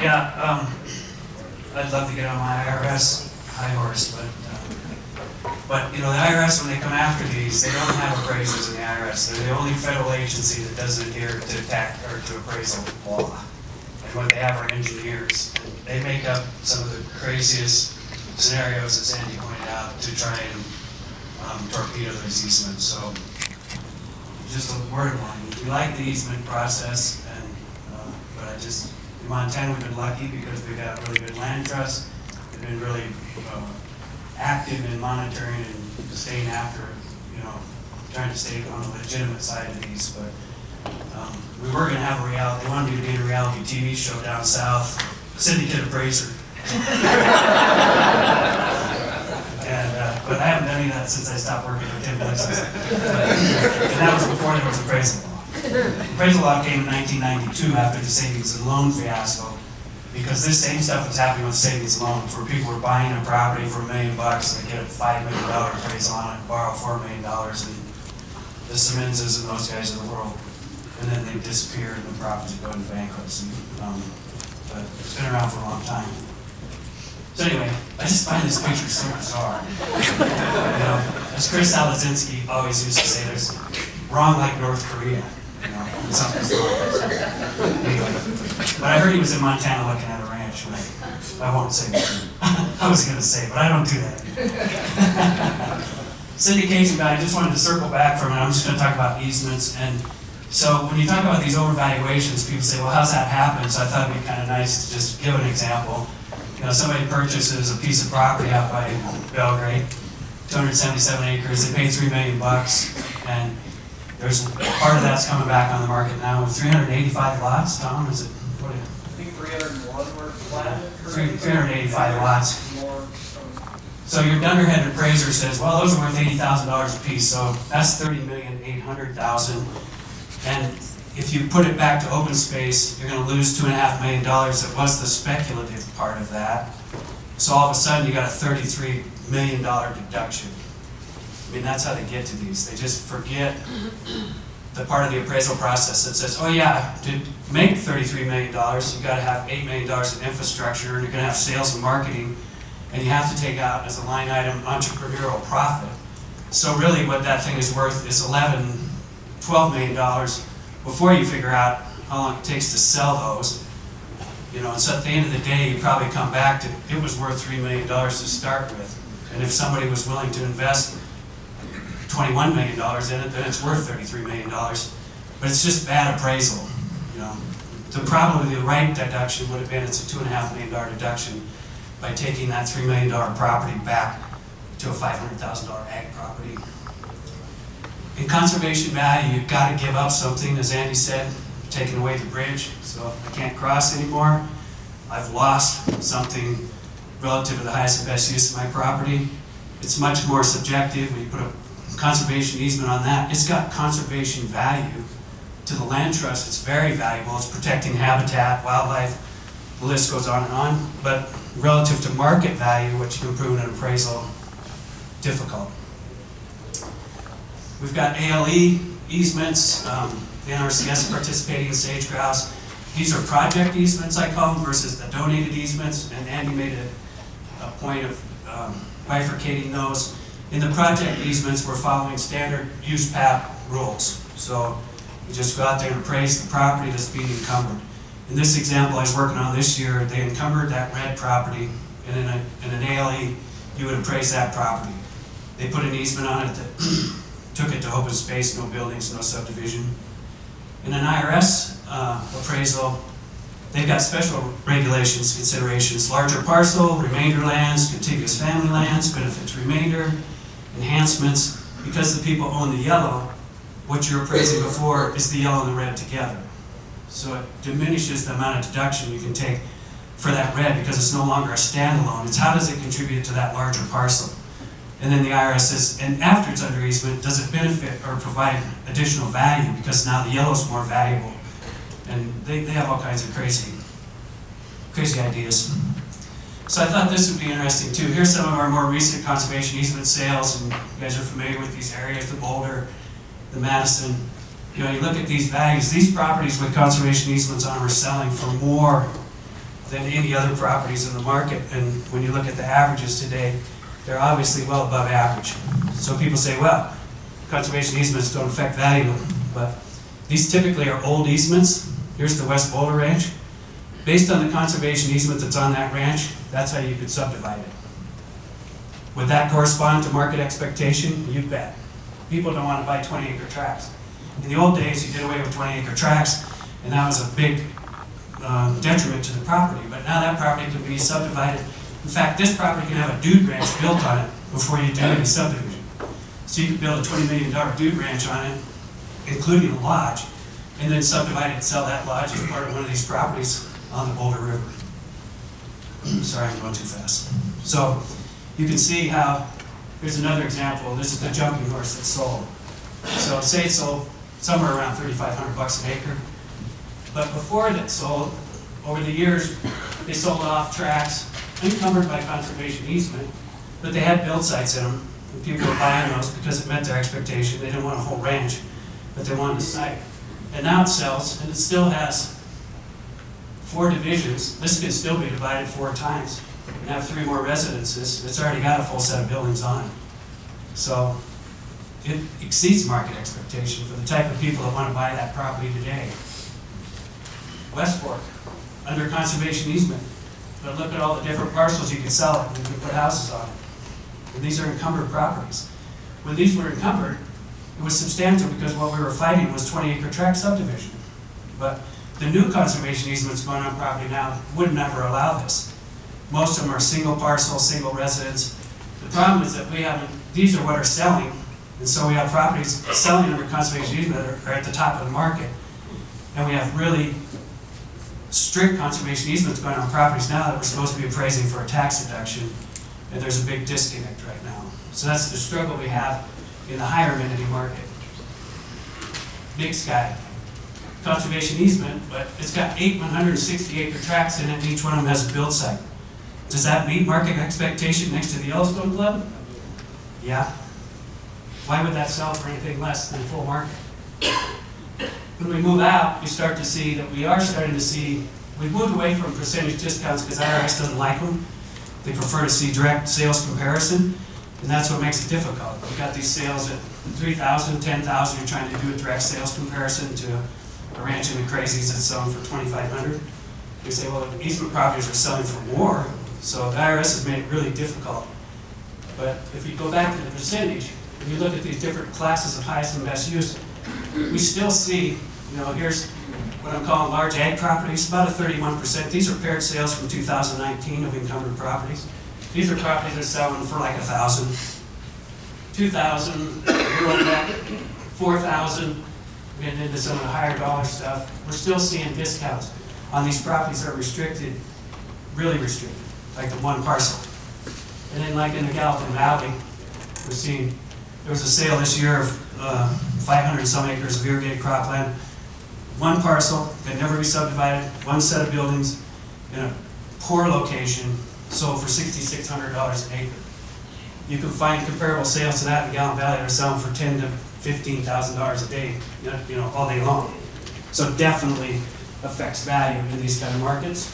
Yeah, I'd love to get on my IRS high horse, but you know, the IRS, when they come after these, they don't have appraisers in the IRS. They're the only federal agency that doesn't adhere to tax or to appraisal law. And what they have are engineers. And they make up some of the craziest scenarios, as Andy pointed out, to try and torpedo those easements. So, just a word of warning. We like the easement process, and but in Montana we've been lucky because we've got really good land trusts. They've been really active in monitoring and staying after, trying to stay on the legitimate side of these. But we were going to have they wanted me to be in a reality TV show down south, Syndicate Appraiser. But I haven't done any of that since I stopped working for Tim Dixon. And that was before there was appraisal law. Appraisal law came in 1992 after the savings and loan fiasco, because this same stuff was happening with savings and loans, where people were buying a property for $1 million and they get a $5 million appraisal on it and borrow $4 million, and the Simonses and those guys in the world, and then they disappear and the properties go into bankruptcy. But it's been around for a long time. So anyway, I just find this picture so bizarre. As Chris Alazinski always used to say, there's wrong like North Korea. Something's wrong. Anyway, but I heard he was in Montana looking at a ranch. I won't say what I was going to say, but I don't do that. Syndication guy, I just wanted to circle back from it. I'm just going to talk about easements. And So when you talk about these overvaluations, people say, well, how's that happen? So I thought it'd be kind of nice to just give an example. You know, somebody purchases a piece of property out by Belgrade, 277 acres, they pay $3 million, and there's part of that's coming back on the market now with 385 lots. Tom, is it, what, I think 301 were platted. 385 lots. More, So your Dunderhead appraiser says, well, those are worth $80,000 a piece, so that's $30,800,000. And if you put it back to open space, you're gonna lose $2.5 million. That was the speculative part of that. So all of a sudden, you got a $33 million deduction. I mean, that's how they get to these. They just forget the part of the appraisal process that says, oh yeah, to make $33 million, you gotta have $8 million in infrastructure, and you're gonna have sales and marketing, and you have to take out as a line item entrepreneurial profit. So really what that thing is worth is $12 million before you figure out how long it takes to sell those. You know, and so at the end of the day, you probably come back to, it was worth $3 million to start with. And if somebody was willing to invest $21 million in it, then it's worth $33 million. But it's just bad appraisal, you know. The problem with the right deduction would have been it's a $2.5 million deduction by taking that $3 million property back to a $500,000 ag property. In conservation value, you've got to give up something, as Andy said, taking away the bridge, so I can't cross anymore. I've lost something relative to the highest and best use of my property. It's much more subjective. When you put a conservation easement on that, it's got conservation value. To the land trust, it's very valuable. It's protecting habitat, wildlife, the list goes on and on. But relative to market value, which you can prove in an appraisal, difficult. We've got ALE easements, the NRCS participating in sage grouse. These are project easements, I call them, versus the donated easements, and Andy made a point of bifurcating those. In the project easements, we're following standard use PAP rules. So you just go out there and appraise the property that's being encumbered. In this example I was working on this year, they encumbered that red property, and in an ALE, you would appraise that property. They put an easement on it that took it to open space, no buildings, no subdivision. In an IRS appraisal, they've got special regulations, considerations, larger parcel, remainder lands, contiguous family lands, benefits remainder, enhancements. Because the people own the yellow, what you're appraising before is the yellow and the red together. So it diminishes the amount of deduction you can take for that red because it's no longer a standalone. It's how does it contribute to that larger parcel? And then the IRS says, and after it's under easement, does it benefit or provide additional value because now the yellow's more valuable? And they have all kinds of crazy ideas. So I thought this would be interesting too. Here's some of our more recent conservation easement sales, and you guys are familiar with these areas, the Boulder, the Madison. You know, you look at these values, these properties with conservation easements on them are selling for more than any other properties in the market. And when you look at the averages today, they're obviously well above average. So people say, well, conservation easements don't affect value, but these typically are old easements. Here's the West Boulder Ranch. Based on the conservation easement that's on that ranch, that's how you could subdivide it. Would that correspond to market expectation? You bet. People don't want to buy 20-acre tracts. In the old days, you did away with 20-acre tracts, and that was a big detriment to the property. But now that property can be subdivided. In fact, this property can have a dude ranch built on it before you do any subdivision. So you could build a $20 million dude ranch on it, including a lodge, and then subdivide it and sell that lodge as part of one of these properties on the Boulder River. Sorry, I'm going too fast. So you can see how, here's another example. This is the jumping horse that sold. So say it sold somewhere around $3,500 an acre. But before it sold, over the years, they sold off tracts encumbered by conservation easement, but they had build sites in them, and people were buying those because it met their expectation. They didn't want a whole ranch, but they wanted a site. And now it sells, and it still has 4 divisions. This can still be divided 4 times and have 3 more residences. It's already got a full set of buildings on it. So it exceeds market expectation for the type of people that want to buy that property today. West Fork, under conservation easement. But look at all the different parcels you can sell it, and you can put houses on it. And these are encumbered properties. When these were encumbered, It was substantial because what we were fighting was 20-acre tract subdivision. But the new conservation easements going on property now would never allow this. Most of them are single parcel, single residence. The problem is that these are what are selling, and so we have properties selling under conservation easement that are at the top of the market. And we have really strict conservation easements going on properties now that we're supposed to be appraising for a tax deduction, and there's a big disconnect right now. So that's the struggle we have in the higher amenity market. Big Sky, conservation easement, but it's got 8 160-acre tracts in it, and each one of them has a build site. Does that meet market expectation next to the Yellowstone Club? Yeah. Why would that sell for anything less than full market? When we move out, we start to see that we've moved away from percentage discounts because IRS doesn't like them. They prefer to see direct sales comparison, and that's what makes it difficult. We've got these sales at $3,000, $10,000, you're trying to do a direct sales comparison to a ranch in the Crazies that's selling for $2,500. We say, well, the easement properties are selling for more, so the IRS has made it really difficult. But if you go back to the percentage, if you look at these different classes of highest and best use, we still see, here's what I'm calling large ag properties, about a 31%. These are paired sales from 2019 of encumbered properties. These are properties that are selling for like $1,000, $2,000, $4,000, getting into some of the higher dollar stuff. We're still seeing discounts on these properties that are restricted, really restricted, like the one parcel. And then like in the Gallatin Valley, we're seeing, there was a sale this year of 500 some acres of irrigated cropland. One parcel that never be subdivided, one set of buildings in a poor location, sold for $6,600 an acre. You can find comparable sales to that in the Gallatin Valley that are selling for $10,000 to $15,000 a day, all day long. So it definitely affects value in these kind of markets.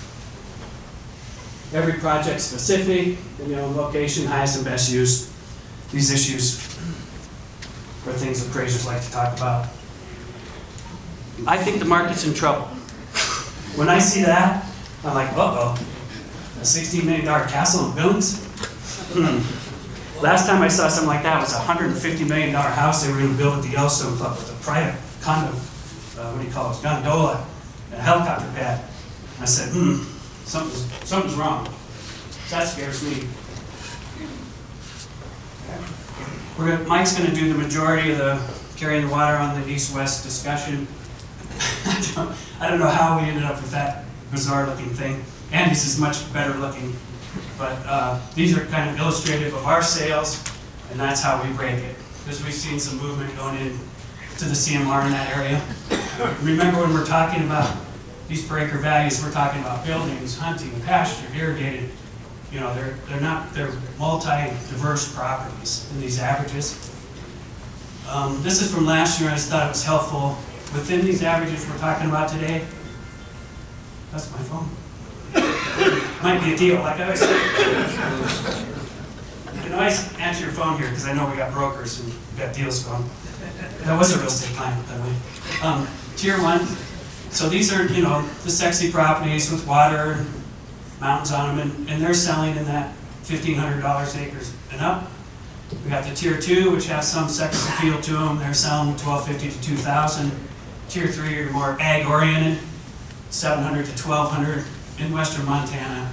Every project specific, location, highest and best use. These issues are things appraisers like to talk about. I think the market's in trouble. When I see that, I'm like, uh-oh, a $16 million castle in Billings? Last time I saw something like that was a $150 million house they were going to build at the Yellowstone Club with a private condo, gondola, and a helicopter pad. I said, something's wrong. That scares me. Mike's going to do the majority of the carrying the water on the east-west discussion. I don't know how we ended up with that bizarre-looking thing. Andy's is much better looking, but these are kind of illustrative of our sales, and that's how we break it. Because we've seen some movement going in to the CMR in that area. Remember when we're talking about these per acre values, we're talking about buildings, hunting, pasture, irrigated. They're multi-diverse properties in these averages. This is from last year. I just thought it was helpful. Within these averages we're talking about today, that's my phone. Might be a deal, like I always say. You can always answer your phone here because I know we got brokers and we got deals going. That was a real estate client, by the way. Tier 1. So these are, the sexy properties with water, mountains on them, and they're selling in that $1,500 acres and up. We got the Tier 2, which has some sex appeal to them. They're selling $1,250 to $2,000. Tier 3 are more ag-oriented, $700 to $1,200 in western Montana.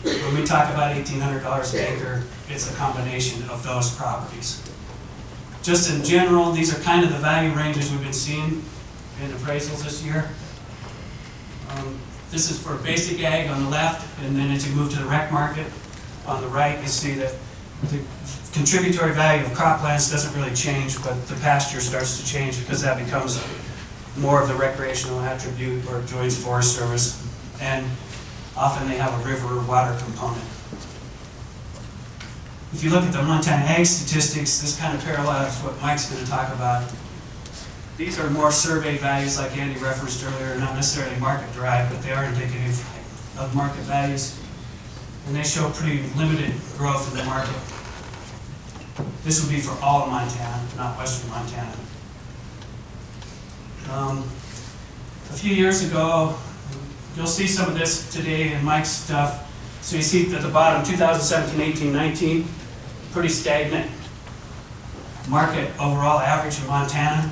When we talk about $1,800 an acre, it's a combination of those properties. Just in general, these are kind of the value ranges we've been seeing in appraisals this year. This is for basic ag on the left, and then as you move to the rec market on the right, you see that the contributory value of croplands doesn't really change, but the pasture starts to change because that becomes more of the recreational attribute or joins Forest Service, and often they have a river or water component. If you look at the Montana ag statistics, this kind of parallels what Mike's going to talk about. These are more survey values like Andy referenced earlier, not necessarily market derived, but they are indicative of market values. And they show pretty limited growth in the market. This would be for all of Montana, not western Montana. A few years ago, you'll see some of this today in Mike's stuff. So you see at the bottom, 2017, 18, 19, pretty stagnant. market overall average in Montana.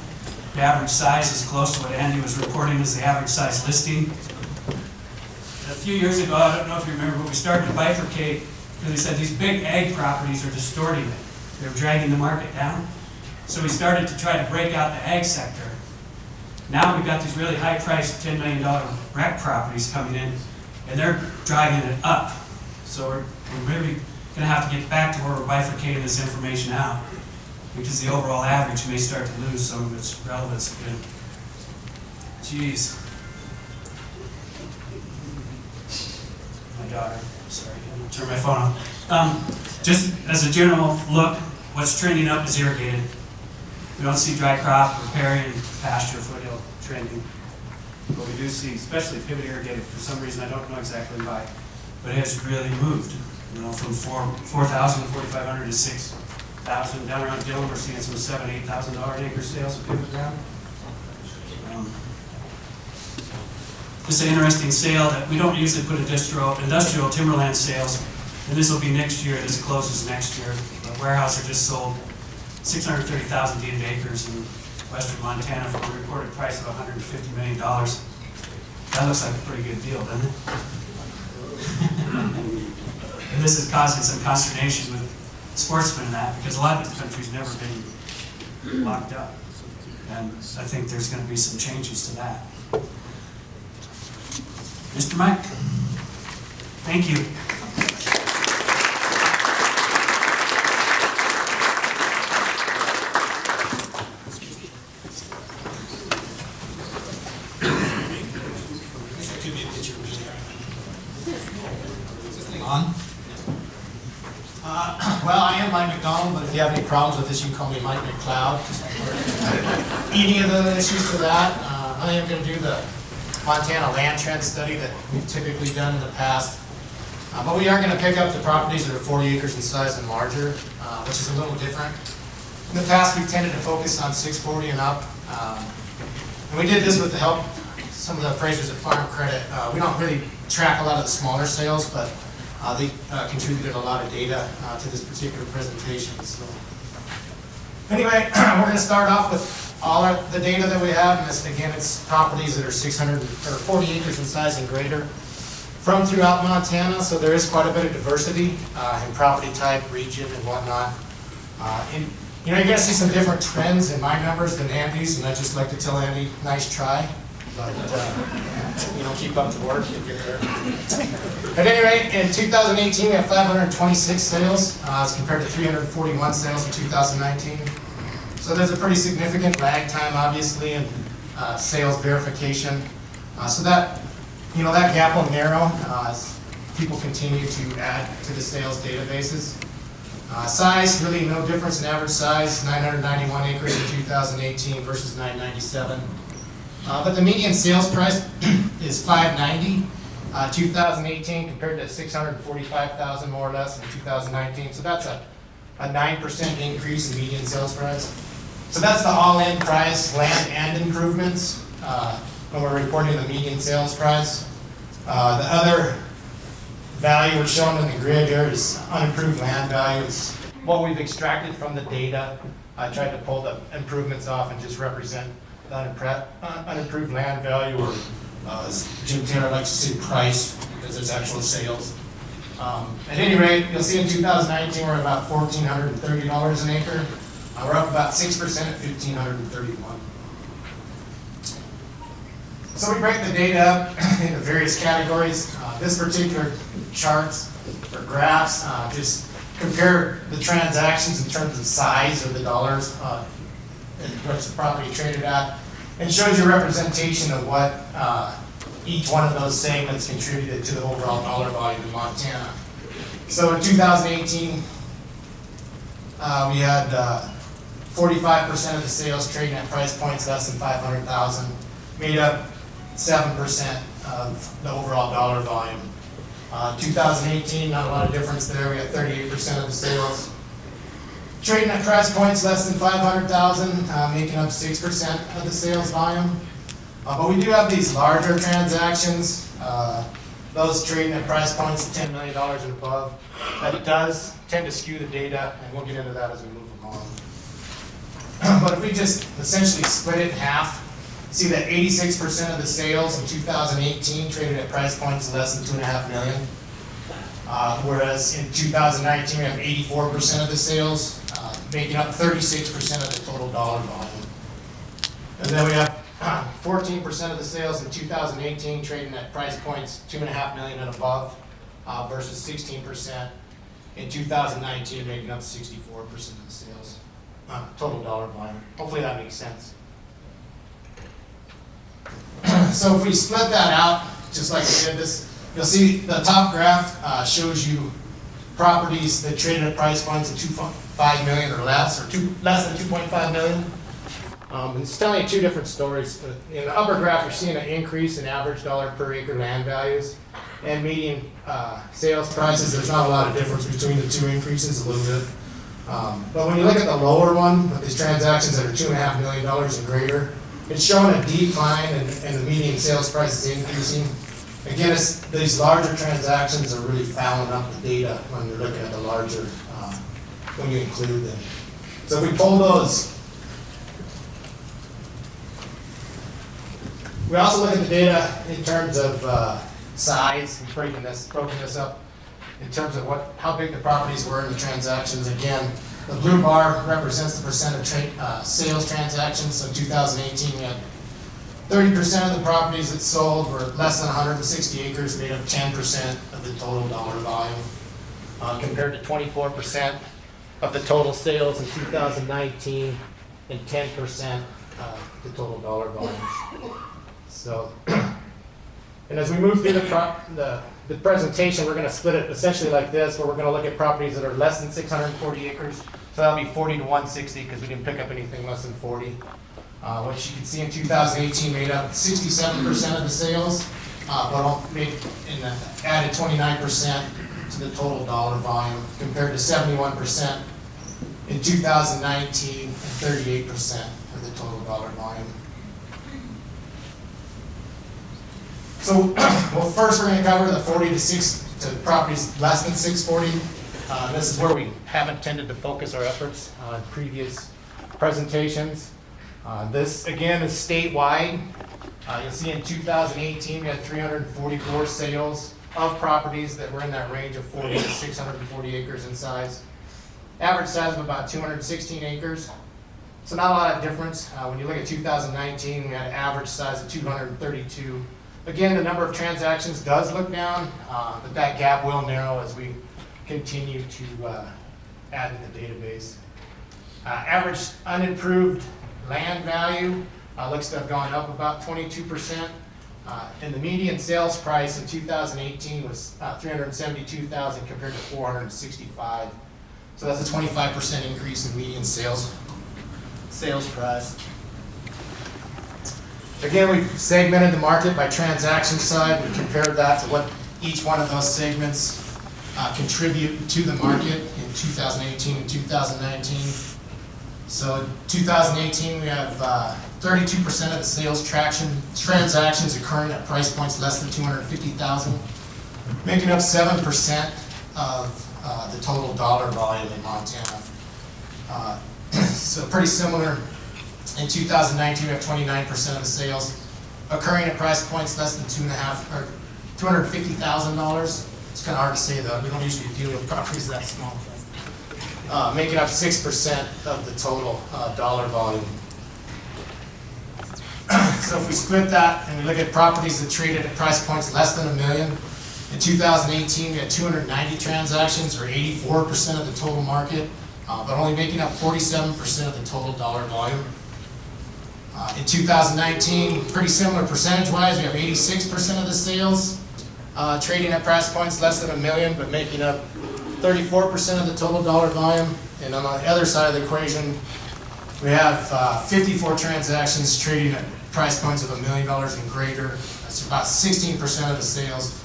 The average size is close to what Andy was reporting as the average size listing. A few years ago, I don't know if you remember, but we started to bifurcate because we said these big ag properties are distorting it. They're dragging the market down. So we started to try to break out the ag sector. Now we've got these really high-priced $10 million rec properties coming in, and they're driving it up. So we're really going to have to get back to where we're bifurcating this information out, because the overall average may start to lose some of its relevance again. Jeez. My daughter, sorry, I'm gonna turn my phone off. Just as a general look, what's trending up is irrigated. We don't see dry crop, riparian, pasture, foothill trending. But we do see, especially pivot irrigated, for some reason I don't know exactly why, but it has really moved. You know, from 4,000 to 4,500 to 6,000. Down around Dillon, we're seeing some $7,000, $8,000 an acre sales of pivot ground. This is an interesting sale that we don't usually put industrial timberland sales, and this will be next year. This closes next year. The Weyerhaeuser just sold 630,000 deeded acres in western Montana for a reported price of $150 million. That looks like a pretty good deal, doesn't it? And this is causing some consternation with sportsmen and that, because a lot of this country's never been locked up. And I think there's going to be some changes to that. Mr. Mike, thank you. On? Well, I am Mike McDonald, but if you have any problems with this, you can call me Mike McLeod. Any of the issues to that, I am going to do the Montana land trend study that we've typically done in the past. But we are going to pick up the properties that are 40 acres in size and larger, which is a little different. In the past, we've tended to focus on 640 and up. And we did this with the help of some of the appraisers at Farm Credit. We don't really track a lot of the smaller sales, but they contributed a lot of data to this particular presentation. So, anyway, we're going to start off with all the data that we have, and this, again, it's properties that are 40 acres in size and greater from throughout Montana. So there is quite a bit of diversity in property type, region, and whatnot. And you're going to see some different trends in my numbers than Andy's, and I just like to tell Andy, nice try. But, keep up the work, you'll get there. At any rate, in 2018, we have 526 sales as compared to 341 sales in 2019. So there's a pretty significant lag time, obviously, in sales verification. So that, that gap will narrow as people continue to add to the sales databases. Size, really no difference in average size, 991 acres in 2018 versus 997. But the median sales price is $590, 2018 compared to $645,000 more or less in 2019. So that's a 9% increase in median sales price. So that's the all-in price, land and improvements, when we're reporting the median sales price. The other value we're showing in the grid here is unimproved land value. It's what we've extracted from the data. I tried to pull the improvements off and just represent the unimproved land value, or as Jim Taylor likes to say, price, because it's actual sales. At any rate, you'll see in 2019 we're at about $1,430 an acre. We're up about 6% at $1,531. So we break the data up into various categories. This particular charts or graphs just compare the transactions in terms of size or the dollars and what's the property traded at, and shows you a representation of what each one of those segments contributed to the overall dollar volume in Montana. So in 2018, we had 45% of the sales trading at price points less than $500,000, made up 7% of the overall dollar volume. 2018, not a lot of difference there. We had 38% of the sales trading at price points less than $500,000, making up 6% of the sales volume. But we do have these larger transactions, those trading at price points of $10 million and above. That does tend to skew the data, and we'll get into that as we move along. But if we just essentially split it in half, see that 86% of the sales in 2018 traded at price points less than $2.5 million. Whereas in 2019, we have 84% of the sales, making up 36% of the total dollar volume. And then we have 14% of the sales in 2018 trading at price points $2.5 million and above, versus 16% in 2019, making up 64% of the sales, total dollar volume. Hopefully that makes sense. So if we split that out, just like we did this, you'll see the top graph shows you properties that traded at price points of 2.5 million or less, or less than 2.5 million. It's telling you two different stories. In the upper graph, you're seeing an increase in average dollar per acre land values and median sales prices. There's not a lot of difference between the two increases, a little bit. But when you look at the lower one, with these transactions that are $2.5 million and greater, it's showing a decline and the median sales price is increasing. Again, these larger transactions are really fouling up the data when you're looking at the larger, when you include them. So if we pull those, we also look at the data in terms of size, and broken this up in terms of how big the properties were in the transactions. Again, the blue bar represents the percent of sales transactions. So in 2018, we had 30% of the properties that sold were less than 160 acres, made up 10% of the total dollar volume, compared to 24% of the total sales in 2019 and 10% of the total dollar volumes. So, and as we move through the presentation, we're going to split it essentially like this, where we're going to look at properties that are less than 640 acres. So that'll be 40 to 160 because we didn't pick up anything less than 40. Which you can see in 2018 made up 67% of the sales, but added 29% to the total dollar volume, compared to 71% in 2019 and 38% of the total dollar volume. So, well, first we're going to cover the 40 to properties less than 640. This is where we haven't tended to focus our efforts in previous presentations. This, again, is statewide. You'll see in 2018, we had 344 sales of properties that were in that range of 40 to 640 acres in size. Average size of about 216 acres. So not a lot of difference. When you look at 2019, we had an average size of 232. Again, the number of transactions does look down, but that gap will narrow as we continue to add to the database. Average unimproved land value looks to have gone up about 22%. And the median sales price in 2018 was $372,000 compared to $465,000. So that's a 25% increase in median sales price. Again, we've segmented the market by transaction side. We compared that to what each one of those segments contribute to the market in 2018 and 2019. So in 2018, we have 32% of the sales transactions occurring at price points less than $250,000, making up 7% of the total dollar volume in Montana. So pretty similar. In 2019, we have 29% of the sales occurring at price points less than $250,000. It's kind of hard to say though. We don't usually deal with properties that small. Making up 6% of the total dollar volume. So if we split that and we look at properties that traded at price points less than $1 million, in 2018 we had 290 transactions, or 84% of the total market, but only making up 47% of the total dollar volume. In 2019, pretty similar percentage-wise, we have 86% of the sales trading at price points less than $1 million, but making up 34% of the total dollar volume. And on the other side of the equation, we have 54 transactions trading at price points of $1 million and greater. That's about 16% of the sales,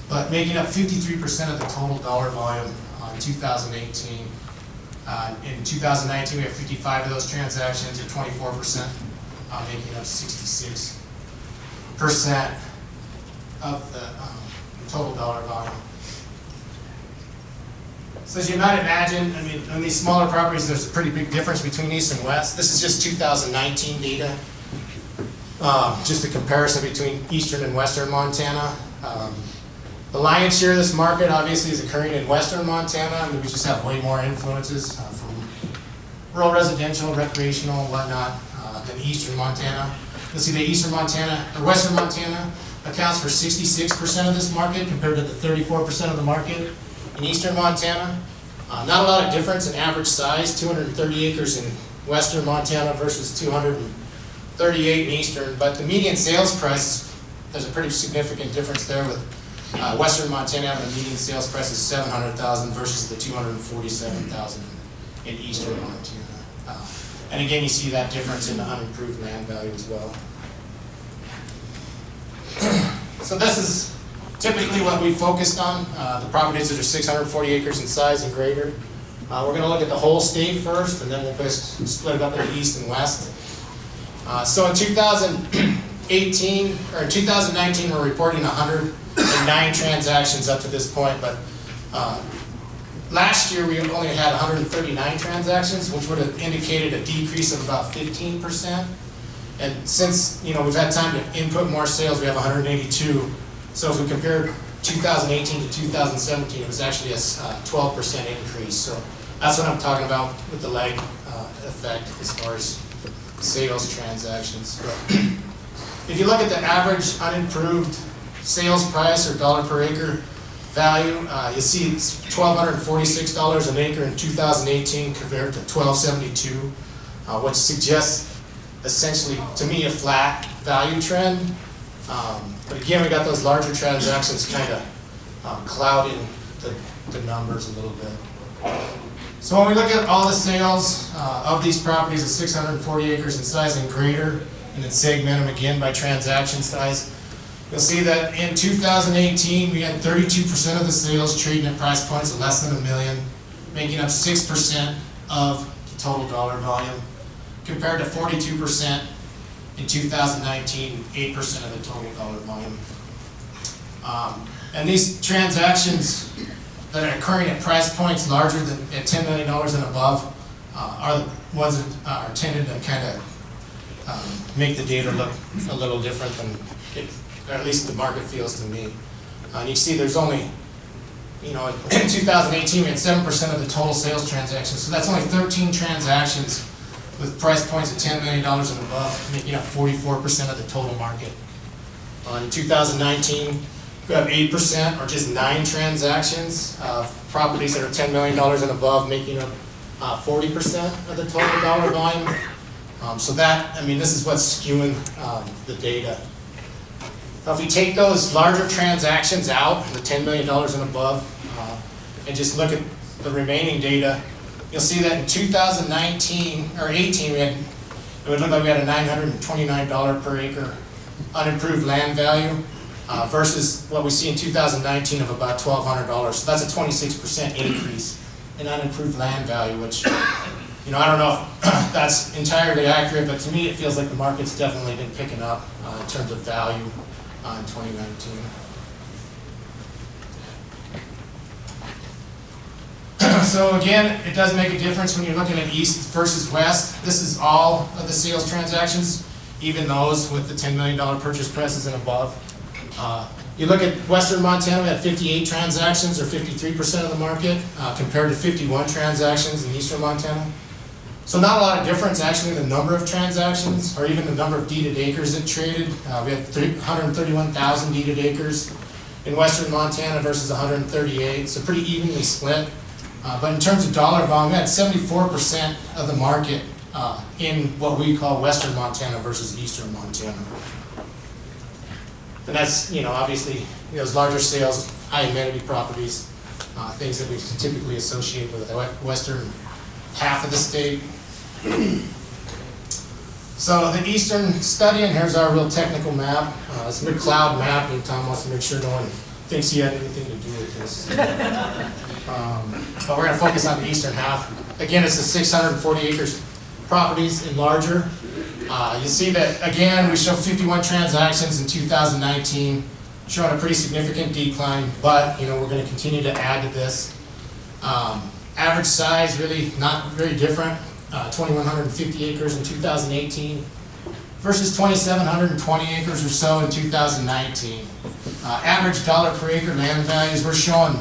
but making up 53% of the total dollar volume in 2018. In 2019, we have 55 of those transactions, or 24%, making up 66% of the total dollar volume. So as you might imagine, I mean, on these smaller properties, there's a pretty big difference between east and west. This is just 2019 data. Just a comparison between eastern and western Montana. The lion's share of this market obviously is occurring in western Montana. I mean, we just have way more influences from rural residential, recreational, and whatnot than eastern Montana. You'll see that eastern Montana, or western Montana, accounts for 66% of this market compared to the 34% of the market in eastern Montana. Not a lot of difference in average size, 230 acres in western Montana versus 238 in eastern, but the median sales price, there's a pretty significant difference there with western Montana having a median sales price of $700,000 versus the $247,000 in eastern Montana. And again, you see that difference in the unimproved land value as well. So this is typically what we focused on, the properties that are 640 acres in size and greater. We're going to look at the whole state first, and then we'll just split it up into east and west. So in 2018, or in 2019, we're reporting 109 transactions up to this point, but last year we only had 139 transactions, which would have indicated a decrease of about 15%. And since we've had time to input more sales, we have 182. So if we compare 2018 to 2017, it was actually a 12% increase. So that's what I'm talking about with the lag effect as far as sales transactions. But if you look at the average unimproved sales price or dollar per acre value, you see it's $1,246 an acre in 2018 compared to $1,272, which suggests essentially, to me, a flat value trend. But again, we got those larger transactions kind of clouding the numbers a little bit. So when we look at all the sales of these properties of 640 acres in size and greater, and then segment them again by transaction size, you'll see that in 2018, we had 32% of the sales trading at price points of less than $1 million, making up 6% of the total dollar volume, compared to 42% in 2019, 8% of the total dollar volume. And these transactions that are occurring at price points larger than at $10 million and above are the ones that are tended to kind of make the data look a little different than it, or at least the market feels to me. And you see there's only, in 2018 we had 7% of the total sales transactions, so that's only 13 transactions with price points of $10 million and above, making up 44% of the total market. In 2019, we have 8%, or just 9 transactions of properties that are $10 million and above, making up 40% of the total dollar volume. So that, this is what's skewing the data. Now, if we take those larger transactions out, the $10 million and above, and just look at the remaining data, you'll see that in 2019 or 18, it would look like we had a $929 per acre unimproved land value versus what we see in 2019 of about $1,200. So that's a 26% increase in unimproved land value, which I don't know if that's entirely accurate, but to me it feels like the market's definitely been picking up in terms of value in 2019. So again, it does make a difference when you're looking at east versus west. This is all of the sales transactions, even those with the $10 million purchase prices and above. You look at western Montana, we had 58 transactions, or 53% of the market, compared to 51 transactions in eastern Montana. So not a lot of difference actually in the number of transactions, or even the number of deeded acres that traded. We had 131,000 deeded acres in western Montana versus 138, so pretty evenly split. But in terms of dollar volume, we had 74% of the market in what we call western Montana versus eastern Montana. And that's, obviously, those larger sales, high amenity properties, things that we typically associate with the western half of the state. So the eastern study, and here's our real technical map. It's a cloud map, and Tom wants to make sure no one thinks he had anything to do with this. But we're going to focus on the eastern half. Again, it's the 640 acres properties and larger. You see that, again, we show 51 transactions in 2019, showing a pretty significant decline, but we're going to continue to add to this. Average size really not very different, 2,150 acres in 2018 versus 2,720 acres or so in 2019. Average dollar per acre land values, we're showing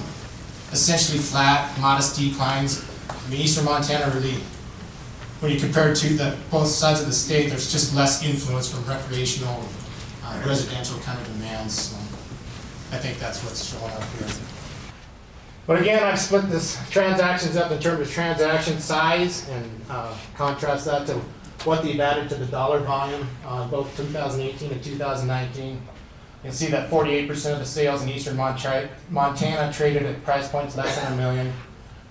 essentially flat, modest declines. I mean, eastern Montana really, when you compare it to both sides of the state, there's just less influence from recreational, residential kind of demands. So I think that's what's showing up here. But again, I've split this transactions up in terms of transaction size and contrast that to what they've added to the dollar volume, both 2018 and 2019. You can see that 48% of the sales in eastern Montana traded at price points less than $1 million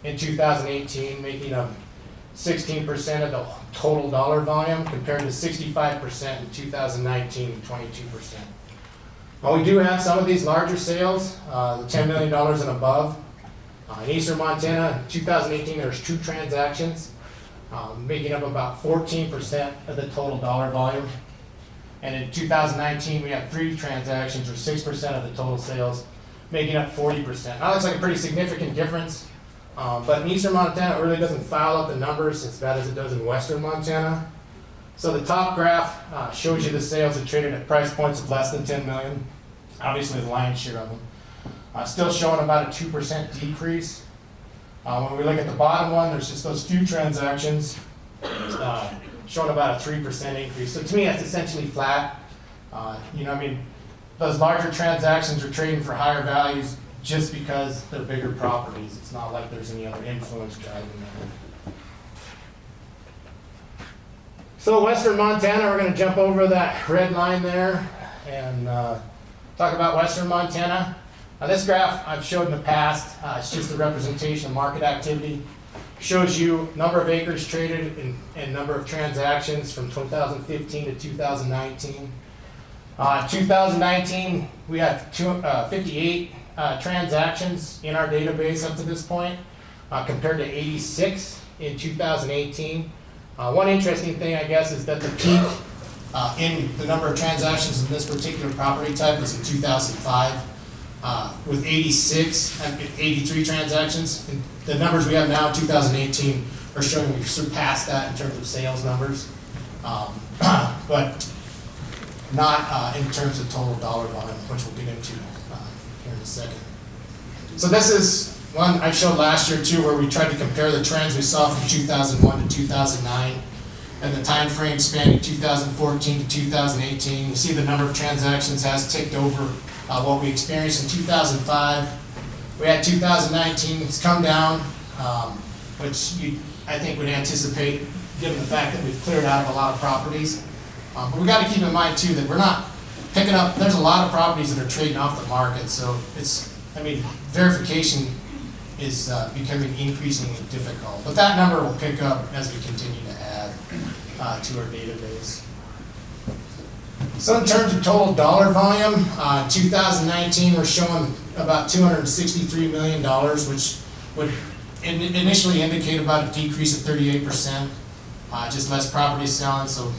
in 2018, making up 16% of the total dollar volume compared to 65% in 2019 and 22%. While we do have some of these larger sales, the $10 million and above, in eastern Montana, in 2018, there's 2 transactions, making up about 14% of the total dollar volume. And in 2019, we had 3 transactions, or 6% of the total sales, making up 40%. That looks like a pretty significant difference, but in eastern Montana, it really doesn't file up the numbers as bad as it does in western Montana. So the top graph shows you the sales that traded at price points of less than 10 million, obviously the lion's share of them. Still showing about a 2% decrease. When we look at the bottom one, there's just those few transactions showing about a 3% increase. So to me, that's essentially flat. Those larger transactions are trading for higher values just because they're bigger properties. It's not like there's any other influence driving that. So western Montana, we're going to jump over that red line there and talk about western Montana. Now this graph I've showed in the past, it's just a representation of market activity. Shows you number of acres traded and number of transactions from 2015 to 2019. 2019, we had 58 transactions in our database up to this point, compared to 86 in 2018. One interesting thing, I guess, is that the peak in the number of transactions in this particular property type was in 2005. With 83 transactions. And the numbers we have now in 2018 are showing we've surpassed that in terms of sales numbers, but not in terms of total dollar volume, which we'll get into here in a second. So this is one I showed last year too, where we tried to compare the trends we saw from 2001 to 2009 and the time frame spanning 2014 to 2018. You see the number of transactions has ticked over what we experienced in 2005. We had 2019, it's come down, which I think would anticipate given the fact that we've cleared out of a lot of properties. But we got to keep in mind too that we're not picking up, there's a lot of properties that are trading off the market, so verification is becoming increasingly difficult. But that number will pick up as we continue to add to our database. So in terms of total dollar volume, 2019 we're showing about $263 million, which would initially indicate about a decrease of 38%, just less property selling, so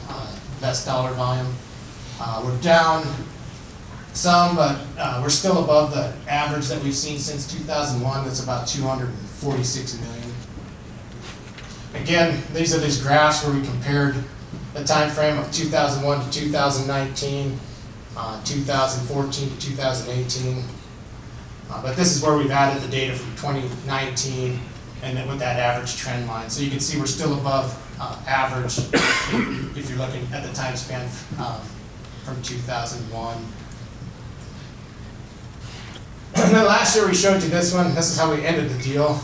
less dollar volume. We're down some, but we're still above the average that we've seen since 2001, that's about $246 million. Again, these are these graphs where we compared the time frame of 2001 to 2019, 2014 to 2018. But this is where we've added the data from 2019 and then with that average trend line. So you can see we're still above average if you're looking at the time span from 2001. And then last year we showed you this one. This is how we ended the deal.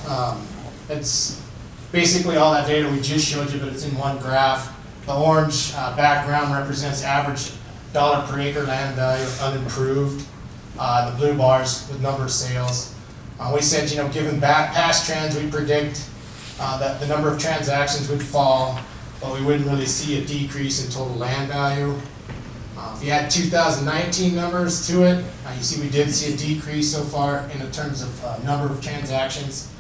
It's basically all that data we just showed you, but it's in one graph. The orange background represents average dollar per acre land value unimproved. The blue bars with number of sales. We said, given past trends, we predict that the number of transactions would fall, but we wouldn't really see a decrease in total land value. If you add 2019 numbers to it, you see we did see a decrease so far in terms of number of transactions,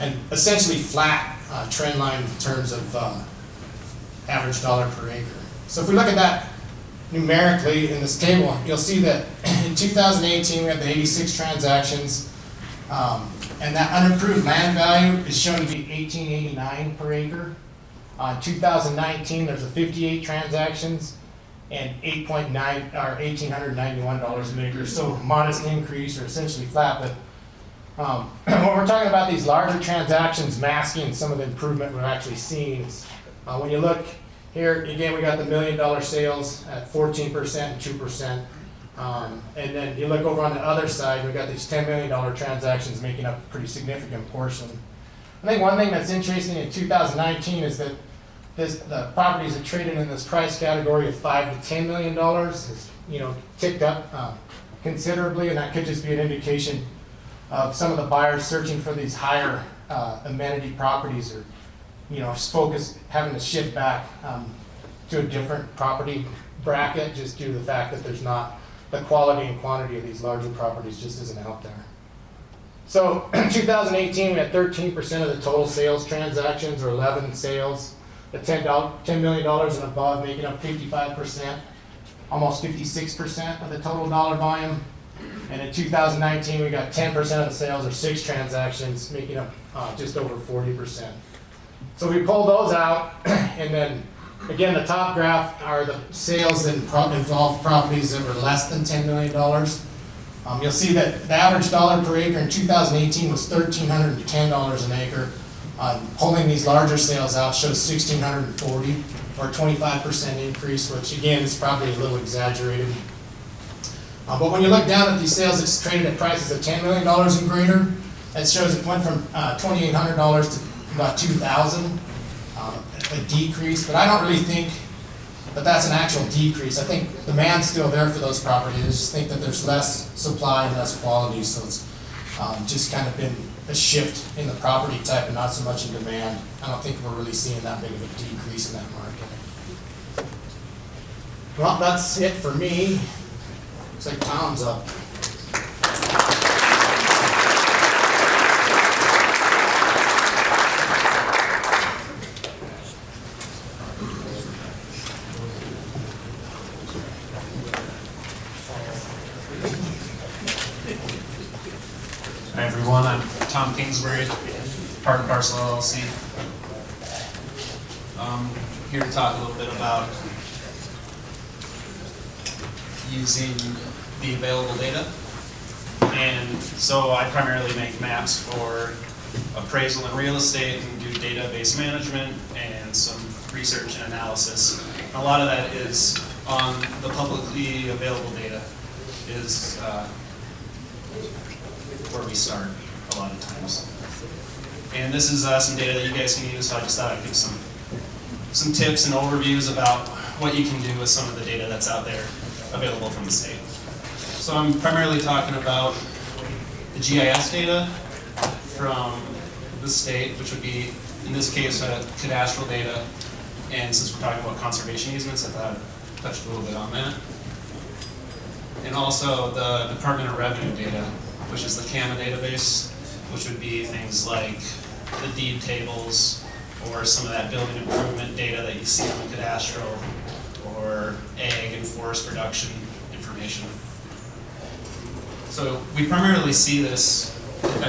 and essentially flat trend line in terms of average dollar per acre. So if we look at that numerically in this table, you'll see that in 2018 we had the 86 transactions. And that unimproved land value is shown to be $18.89 per acre. In 2019, there's a 58 transactions and $1,891 an acre. So modest increase, or essentially flat. But when we're talking about these larger transactions masking some of the improvement we're actually seeing, when you look here, again, we got the $1 million sales at 14% and 2%. And then you look over on the other side, we got these $10 million transactions making up a pretty significant portion. I think one thing that's interesting in 2019 is that the properties that traded in this price category of $5 to $10 million has, ticked up considerably, and that could just be an indication of some of the buyers searching for these higher amenity properties, or having to shift back to a different property bracket, just due to the fact that there's not the quality and quantity of these larger properties just isn't out there. So in 2018, we had 13% of the total sales transactions, or 11 sales, at $10 million and above, making up 55%, almost 56% of the total dollar volume. And in 2019, we got 10% of the sales, or 6 transactions, making up just over 40%. So we pulled those out, and then again, the top graph are the sales that involve properties that were less than $10 million. You'll see that the average dollar per acre in 2018 was $1,310 an acre. Pulling these larger sales out shows $1,640, or 25% increase, which again is probably a little exaggerated. But when you look down at these sales that's traded at prices of $10 million and greater, it shows it went from $2,800 to about $2,000. A decrease, but I don't really think that that's an actual decrease. I think demand's still there for those properties. I just think that there's less supply and less quality, so it's just kind of been a shift in the property type and not so much in demand. I don't think we're really seeing that big of a decrease in that market. Well, that's it for me. Looks like Tom's up. Hi everyone, I'm Tom Kingsbury, Part and Parcel LLC. Here to talk a little bit about using the available data. And so I primarily make maps for appraisal and real estate, and do database management and some research and analysis. And a lot of that is on the publicly available data, is where we start a lot of times. And this is some data that you guys can use, so I just thought I'd give some tips and overviews about what you can do with some of the data that's out there available from the state. So I'm primarily talking about the GIS data from the state, which would be, in this case, cadastral data. And since we're talking about conservation easements, I thought I'd touch a little bit on that. And also the Department of Revenue data, which is the CAMA database, which would be things like the deed tables, or some of that building improvement data that you see on the cadastral, or ag and forest production information. So we primarily see that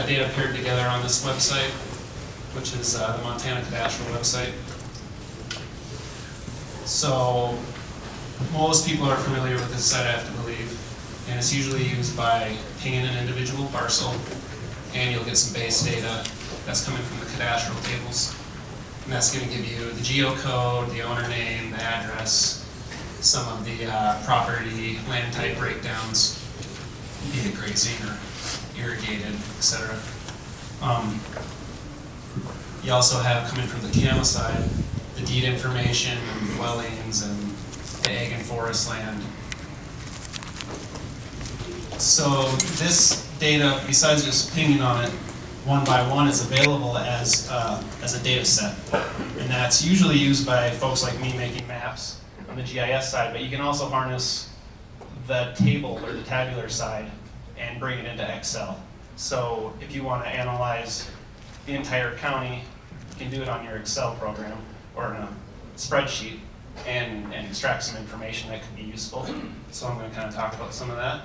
data paired together on this website, which is the Montana Cadastral website. So most people are familiar with this site, I have to believe. And it's usually used by pinging an individual parcel, and you'll get some base data that's coming from the cadastral tables. And that's going to give you the geocode, the owner name, the address, some of the property land type breakdowns, be it grazing or irrigated, etc. You also have, coming from the CAMA side, the deed information and dwellings and the ag and forest land. So this data, besides just pinging on it one by one, is available as a data set. And that's usually used by folks like me making maps on the GIS side, but you can also harness the table or the tabular side and bring it into Excel. So if you want to analyze the entire county, you can do it on your Excel program or in a spreadsheet and extract some information that could be useful. So I'm going to kind of talk about some of that.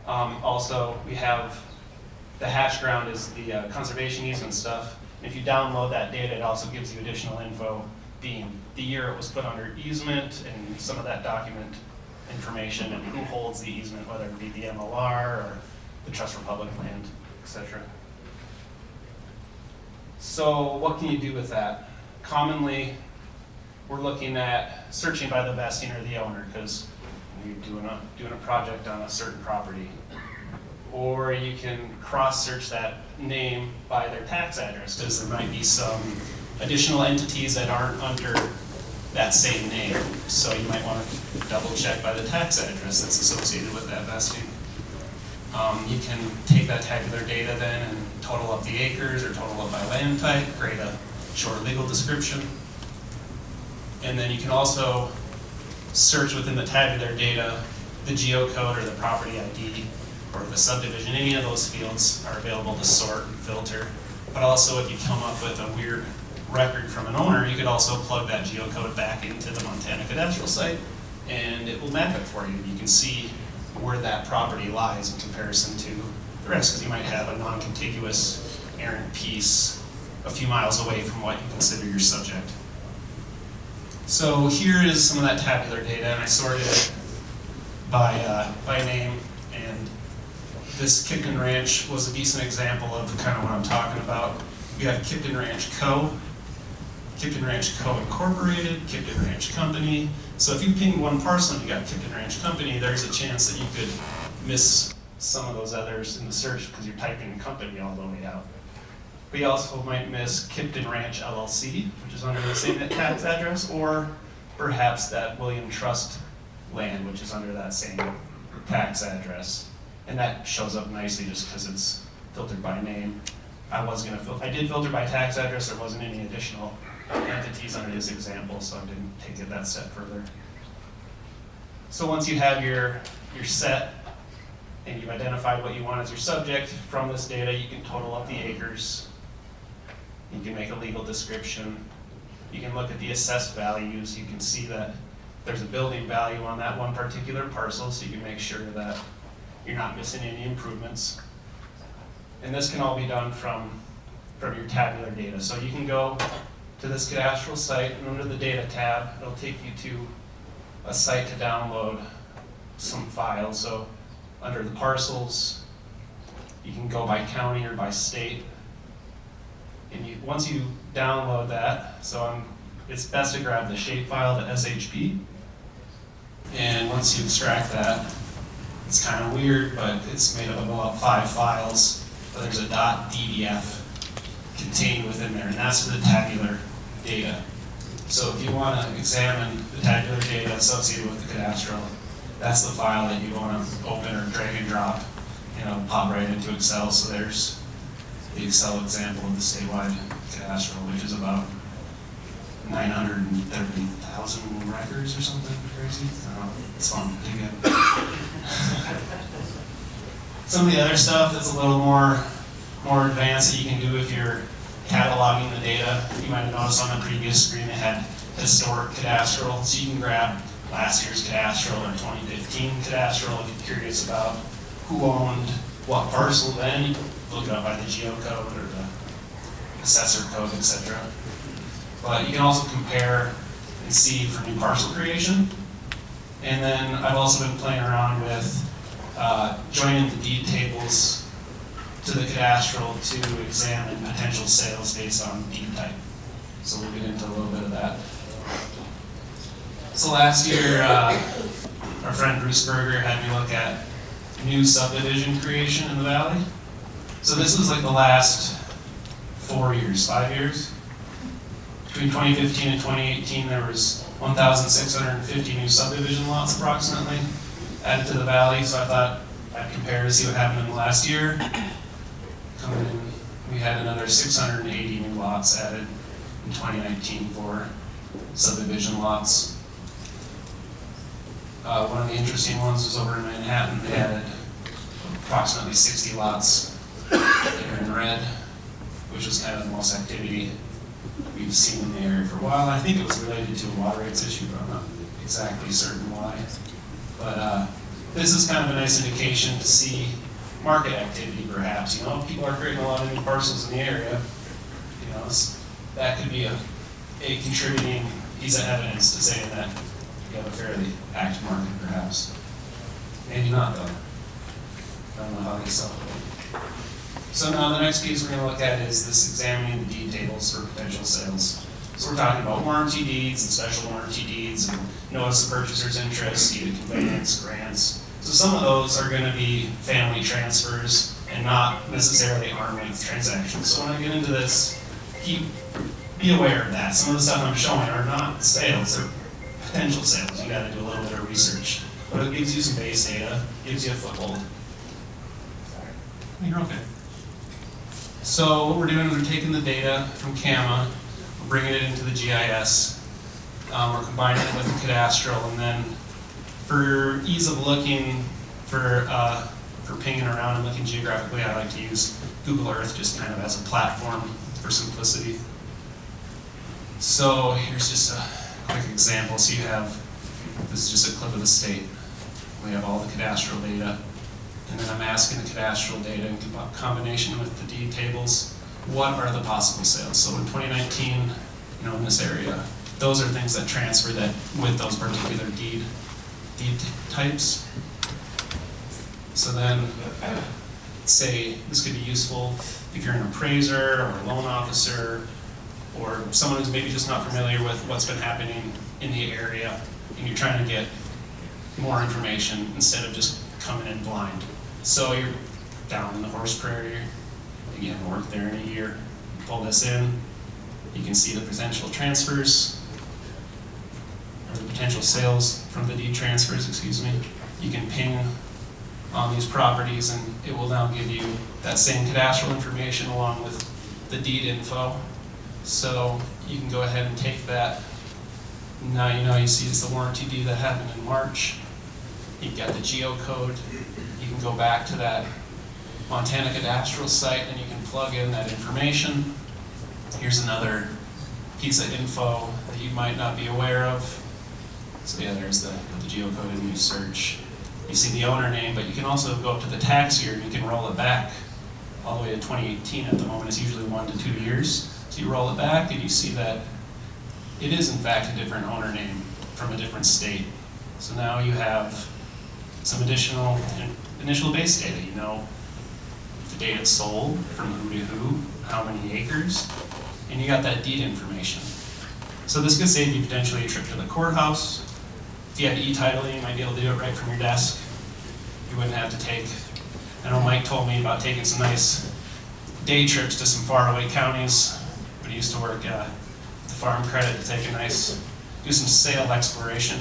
Also, we have the hash ground is the conservation easement stuff. If you download that data, it also gives you additional info, being the year it was put under easement and some of that document information and who holds the easement, whether it be the MLR or the Trust for Public Land, etc. So what can you do with that? Commonly, we're looking at searching by the vesting or the owner, because you're doing a project on a certain property. Or you can cross-search that name by their tax address, because there might be some additional entities that aren't under that same name. So you might want to double check by the tax address that's associated with that vesting. You can take that tabular data then and total up the acres or total up by land type, create a short legal description. And then you can also search within the tabular data the geocode or the property ID or the subdivision. Any of those fields are available to sort and filter. But also if you come up with a weird record from an owner, you could also plug that geocode back into the Montana Cadastral site and it will map it for you. You can see where that property lies in comparison to the rest, because you might have a non-contiguous errant piece a few miles away from what you consider your subject. So here is some of that tabular data, and I sorted it by name, and this Kipton Ranch was a decent example of kind of what I'm talking about. We have Kipton Ranch Co., Kipton Ranch Co. Incorporated, Kipton Ranch Company. So if you ping one parcel and you got Kipton Ranch Company, there's a chance that you could miss some of those others in the search because you're typing company all the way out. We also might miss Kipton Ranch LLC, which is under the same tax address, or perhaps that William Trust land, which is under that same tax address. And that shows up nicely just because it's filtered by name. I did filter by tax address. There wasn't any additional entities under this example, so I didn't take it that step further. So once you have your set and you've identified what you want as your subject from this data, you can total up the acres. You can make a legal description. You can look at the assessed values. You can see that there's a building value on that one particular parcel, so you can make sure that you're not missing any improvements. And this can all be done from your tabular data. So you can go to this cadastral site, and under the data tab, it'll take you to a site to download some files. So under the parcels, you can go by county or by state. And once you download that, it's best to grab the shapefile, the SHP. And once you extract that, it's kind of weird, but it's made up of about 5 files. But there's a .dbf contained within there, and that's the tabular data. So if you want to examine the tabular data associated with the cadastral, that's the file that you want to open or drag and drop, and it'll pop right into Excel. So there's the Excel example of the statewide cadastral, which is about 930,000 records or something crazy. It's fun to get. Some of the other stuff that's a little more advanced that you can do if you're cataloging the data. You might have noticed on the previous screen it had historic cadastral, so you can grab last year's cadastral or 2015 cadastral if you're curious about who owned what parcel then. You can look it up by the geocode or the assessor code, etc. But you can also compare and see for new parcel creation. And then I've also been playing around with joining the deed tables to the cadastral to examine potential sales based on deed type. So we'll get into a little bit of that. So last year, our friend Bruce Berger had me look at new subdivision creation in the valley. So this was like the last 5 years. Between 2015 and 2018, there was 1,650 new subdivision lots approximately added to the valley. So I thought I'd compare to see what happened in the last year. Coming in, we had another 680 new lots added in 2019 for subdivision lots. One of the interesting ones was over in Manhattan. They added approximately 60 lots there in red, which was kind of the most activity we've seen in the area for a while. I think it was related to a water rights issue, but I'm not exactly certain why. But this is kind of a nice indication to see market activity perhaps, people are creating a lot of new parcels in the area. That could be a contributing piece of evidence to saying that you have a fairly active market perhaps. Maybe not though. I don't know how they sell it. So now the next piece we're going to look at is this examining the deed tables for potential sales. So we're talking about warranty deeds and special warranty deeds and notice of purchaser's interest, deed of conveyance, grants. So some of those are going to be family transfers and not necessarily arm's length transactions. So when I get into this, be aware of that. Some of the stuff I'm showing are not sales, they're potential sales. You got to do a little bit of research. But it gives you some base data, gives you a foothold. You're okay. So what we're doing is we're taking the data from CAMA, we're bringing it into the GIS, we're combining it with the cadastral, and then for ease of looking, for pinging around and looking geographically, I like to use Google Earth just kind of as a platform for simplicity. So here's just a quick example. So you have, this is just a clip of the state. We have all the cadastral data. And then I'm asking the cadastral data in combination with the deed tables, what are the possible sales? So in 2019, in this area, those are things that transfer that with those particular deed types. So then, say this could be useful if you're an appraiser or a loan officer or someone who's maybe just not familiar with what's been happening in the area and you're trying to get more information instead of just coming in blind. So you're down in the horse prairie, you haven't worked there in a year, you pull this in, you can see the potential transfers, or the potential sales from the deed transfers, excuse me. You can ping on these properties and it will now give you that same cadastral information along with the deed info. So you can go ahead and take that. Now you see it's the warranty deed that happened in March. You've got the geocode. You can go back to that Montana cadastral site and you can plug in that information. Here's another piece of info that you might not be aware of. So yeah, there's the geocode and you search. You see the owner name, but you can also go up to the tax year and you can roll it back all the way to 2018 at the moment. It's usually 1 to 2 years. So you roll it back and you see that it is in fact a different owner name from a different state. So now you have some additional initial base data. You know the date it's sold, from who to who, how many acres, and you got that deed information. So this could save you potentially a trip to the courthouse. If you had e-titling, you might be able to do it right from your desk. You wouldn't have to take, I know Mike told me about taking some nice day trips to some faraway counties, but he used to work at the Farm Credit to take a nice, do some sale exploration.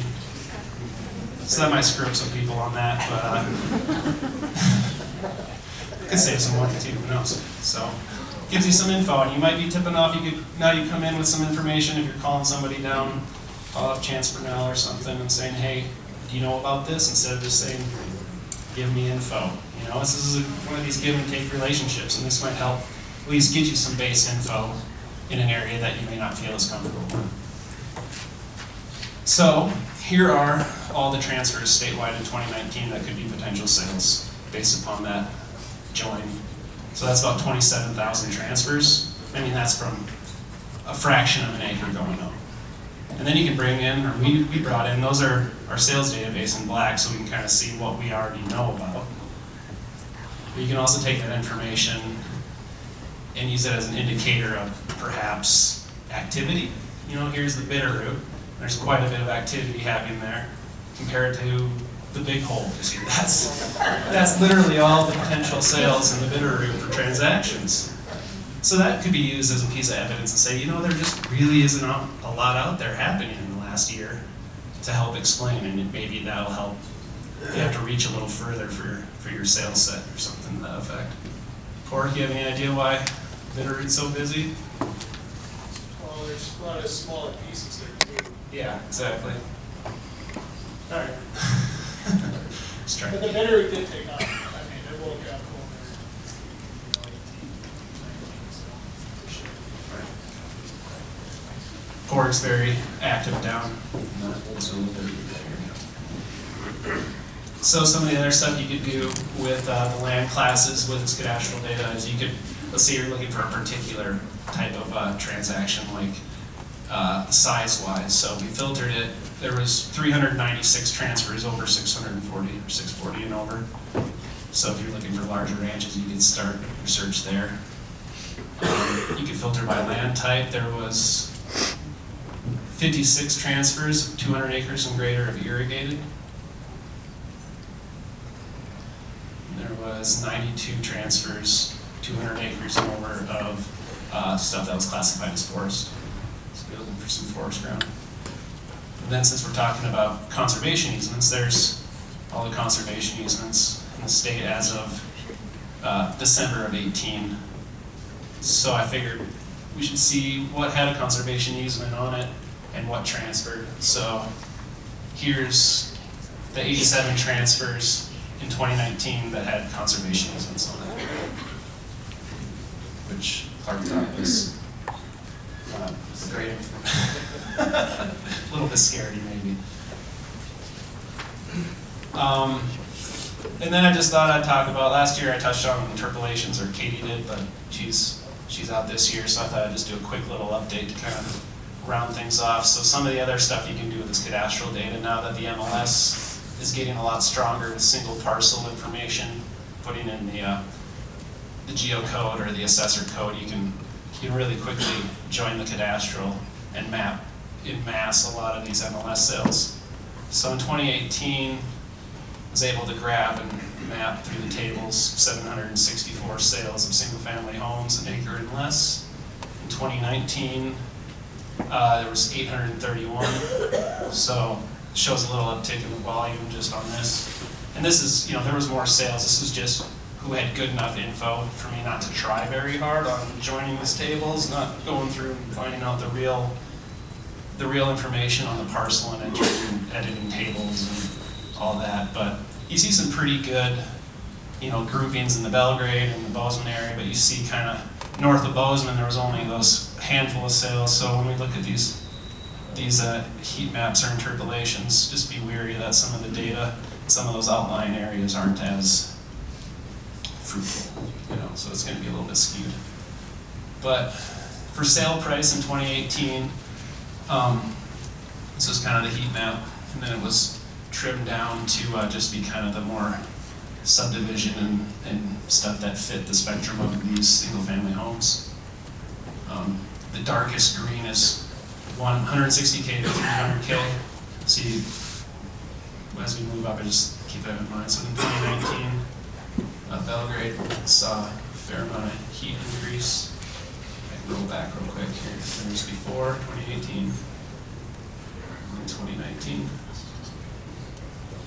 So that might screw up some people on that, but could save some money too, who knows? So gives you some info, and you might be tipping off. Now you come in with some information if you're calling somebody down, call up Chance Burnell or something and saying, hey, do you know about this? Instead of just saying, give me info. This is one of these give and take relationships, and this might help at least get you some base info in an area that you may not feel as comfortable with. So here are all the transfers statewide in 2019 that could be potential sales based upon that join. So that's about 27,000 transfers. I mean, that's from a fraction of an acre going up. And then you can bring in, or we brought in, those are our sales database in black, so we can kind of see what we already know about. But you can also take that information and use it as an indicator of perhaps activity. Here's the Bitterroot. There's quite a bit of activity happening there compared to the big hole this year. That's literally all the potential sales in the Bitterroot for transactions. So that could be used as a piece of evidence and say, there just really isn't a lot out there happening in the last year to help explain, and maybe that'll help if you have to reach a little further for your sales set or something to that effect. Corey, do you have any idea why Bitterroot's so busy? Well, there's a lot of smaller pieces there too. Yeah, exactly. All right. Just trying But to the Bitterroot did take off. I mean, it woke up over 18, 19, so for sure. Corey's very active down. So some of the other stuff you could do with the land classes with this cadastral data is you could, let's say you're looking for a particular type of transaction, like size-wise. So we filtered it. There was 396 transfers over 640 or 640 and over. So if you're looking for larger ranches, you could start your search there. You could filter by land type. There was 56 transfers, 200 acres and greater of irrigated. There was 92 transfers, 200 acres and over of stuff that was classified as forest. So we're looking for some forest ground. And then since we're talking about conservation easements, there's all the conservation easements in the state as of December of 18. So I figured we should see what had a conservation easement on it and what transferred. So here's the 87 transfers in 2019 that had conservation easements on it, which Clark thought was great. A little bit scary, maybe. And then I just thought I'd talk about, last year I touched on interpolations, or Katie did, but she's out this year, so I thought I'd just do a quick little update to kind of round things off. So some of the other stuff you can do with this cadastral data now that the MLS is getting a lot stronger with single parcel information, putting in the geocode or the assessor code, you can really quickly join the cadastral and map in mass a lot of these MLS sales. So in 2018, I was able to grab and map through the tables 764 sales of single-family homes, an acre and less. In 2019, there was 831, so it shows a little uptick in the volume just on this. And this is, there was more sales. This is just who had good enough info for me not to try very hard on joining these tables, not going through and finding out the real information on the parcel and editing tables and all that. But you see some pretty good, groupings in the Belgrade and the Bozeman area, but you see kind of north of Bozeman, there was only those handful of sales. So when we look at these heat maps or interpolations, just be wary that some of the data, some of those outlying areas aren't as fruitful, so it's going to be a little bit skewed. But for sale price in 2018, this was kind of the heat map, and then it was trimmed down to just be kind of the more subdivision and stuff that fit the spectrum of these single-family homes. The darkest green is 160K to 300K. See, as we move up, I just keep that in mind. So in 2019, Belgrade saw a fair amount of heat increase. I can roll back real quick here. There was before 2018 and 2019.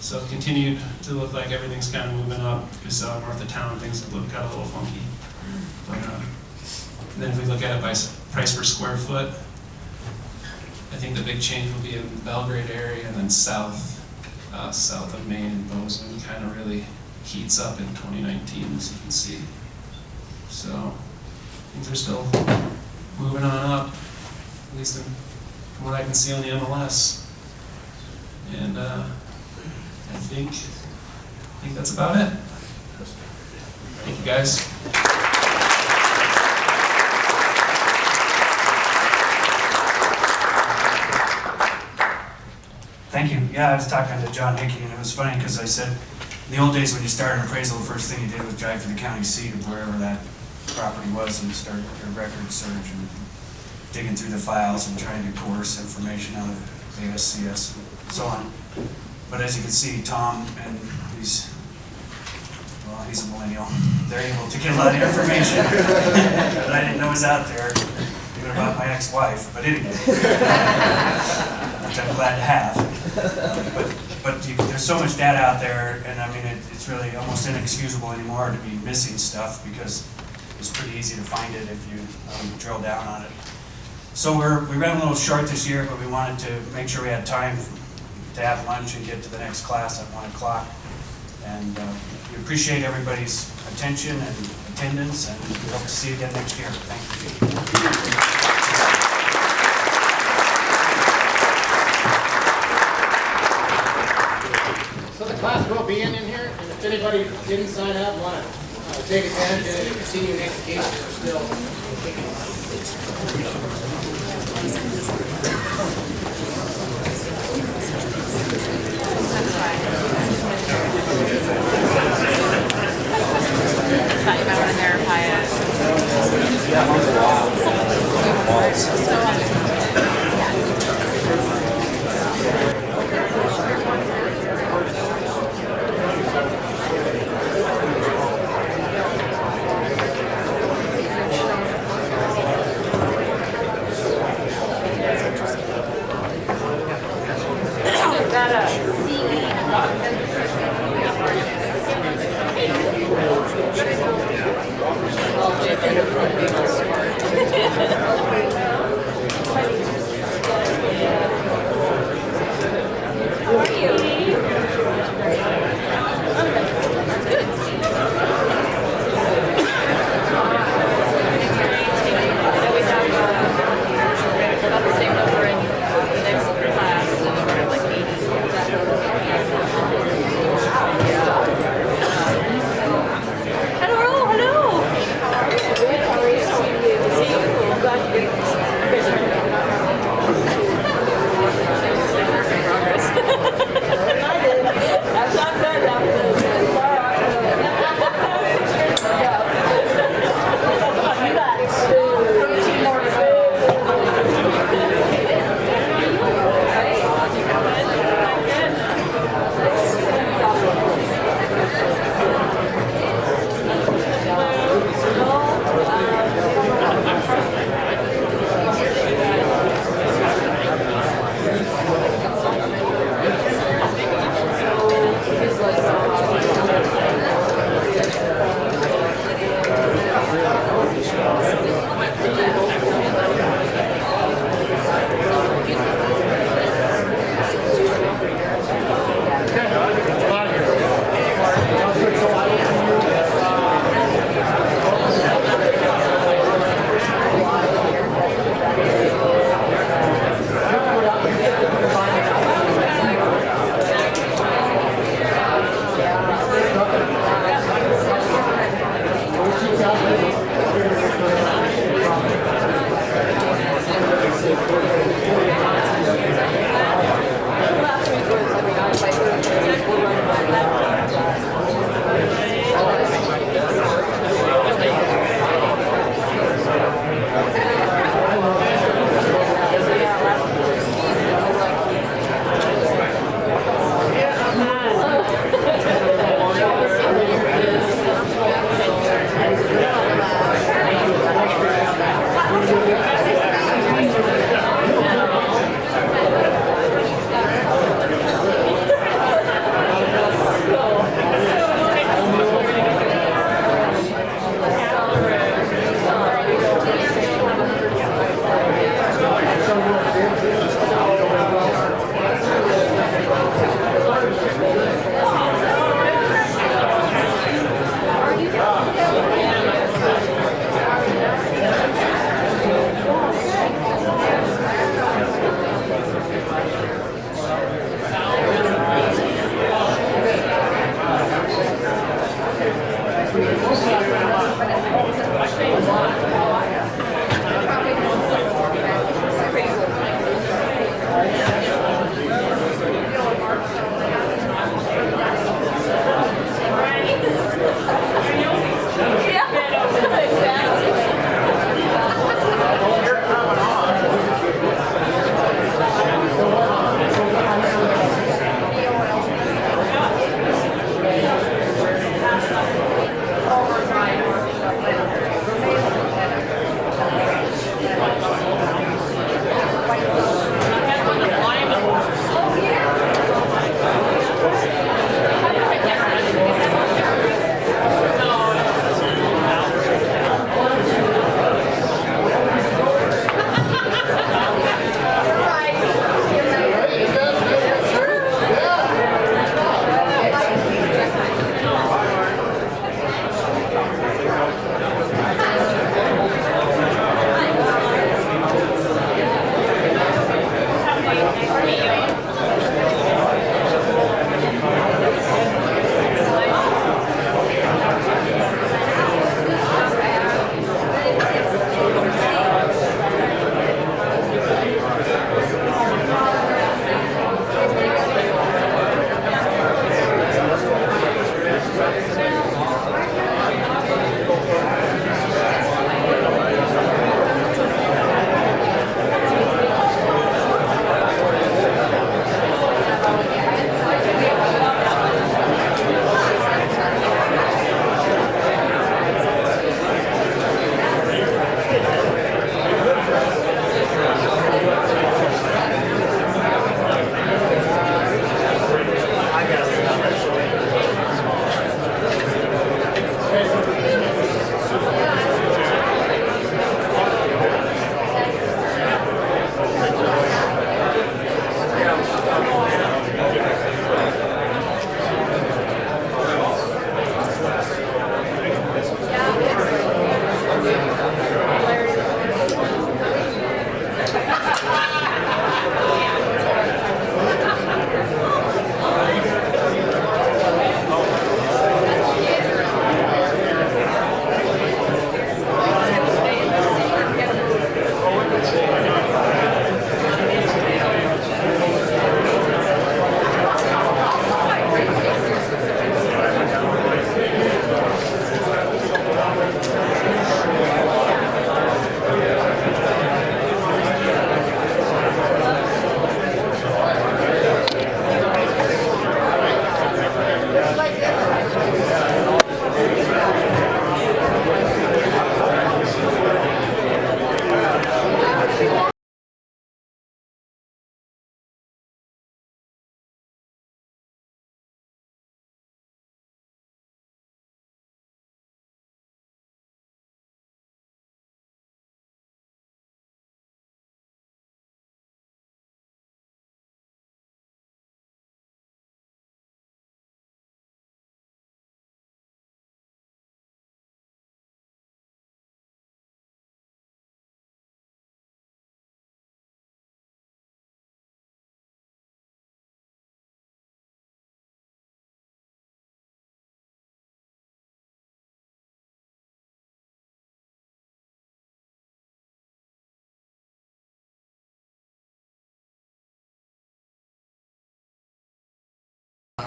So it continued to look like everything's kind of moving up. We saw north of town things got a little funky. But then if we look at it by price per square foot, I think the big change will be in the Belgrade area, and then south of Maine and Bozeman kind of really heats up in 2019, as you can see. So things are still moving on up, at least from what I can see on the MLS. And I think that's about it. Thank you, guys. Thank you. Yeah, I was talking to John Hickey, and it was funny because I said, in the old days when you started an appraisal, the first thing you did was drive to the county seat of wherever that property was and start your record search and digging through the files and trying to coerce information out of ASCS and so on. But as you can see, Tom and he's a millennial. They're able to get a lot of information that I didn't know was out there, even about my ex-wife, but anyway, which I'm glad to have. But there's so much data out there, and I mean, it's really almost inexcusable anymore to be missing stuff because it's pretty easy to find it if you drill down on it. So we ran a little short this year, but we wanted to make sure we had time to have lunch and get to the next class at 1 o'clock. And we appreciate everybody's attention and attendance, and we hope to see you again next year. Thank you. Class will be in here, and if anybody didn't sign up, want to take advantage of it, continuing education, we're still kicking. Thought you might want to verify it.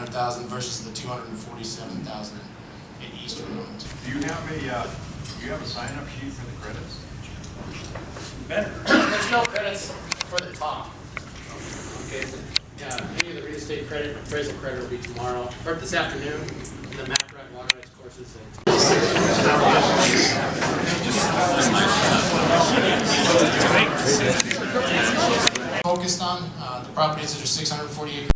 $300,000 versus the $247,000 in Eastern Ones. Do you have a sign-up sheet for the credits? There's no credits for the top. Okay, so, any of the real estate credit, appraisal credit will be tomorrow, or this afternoon, in the map right water rights courses. Focused on the properties that are 640 acres.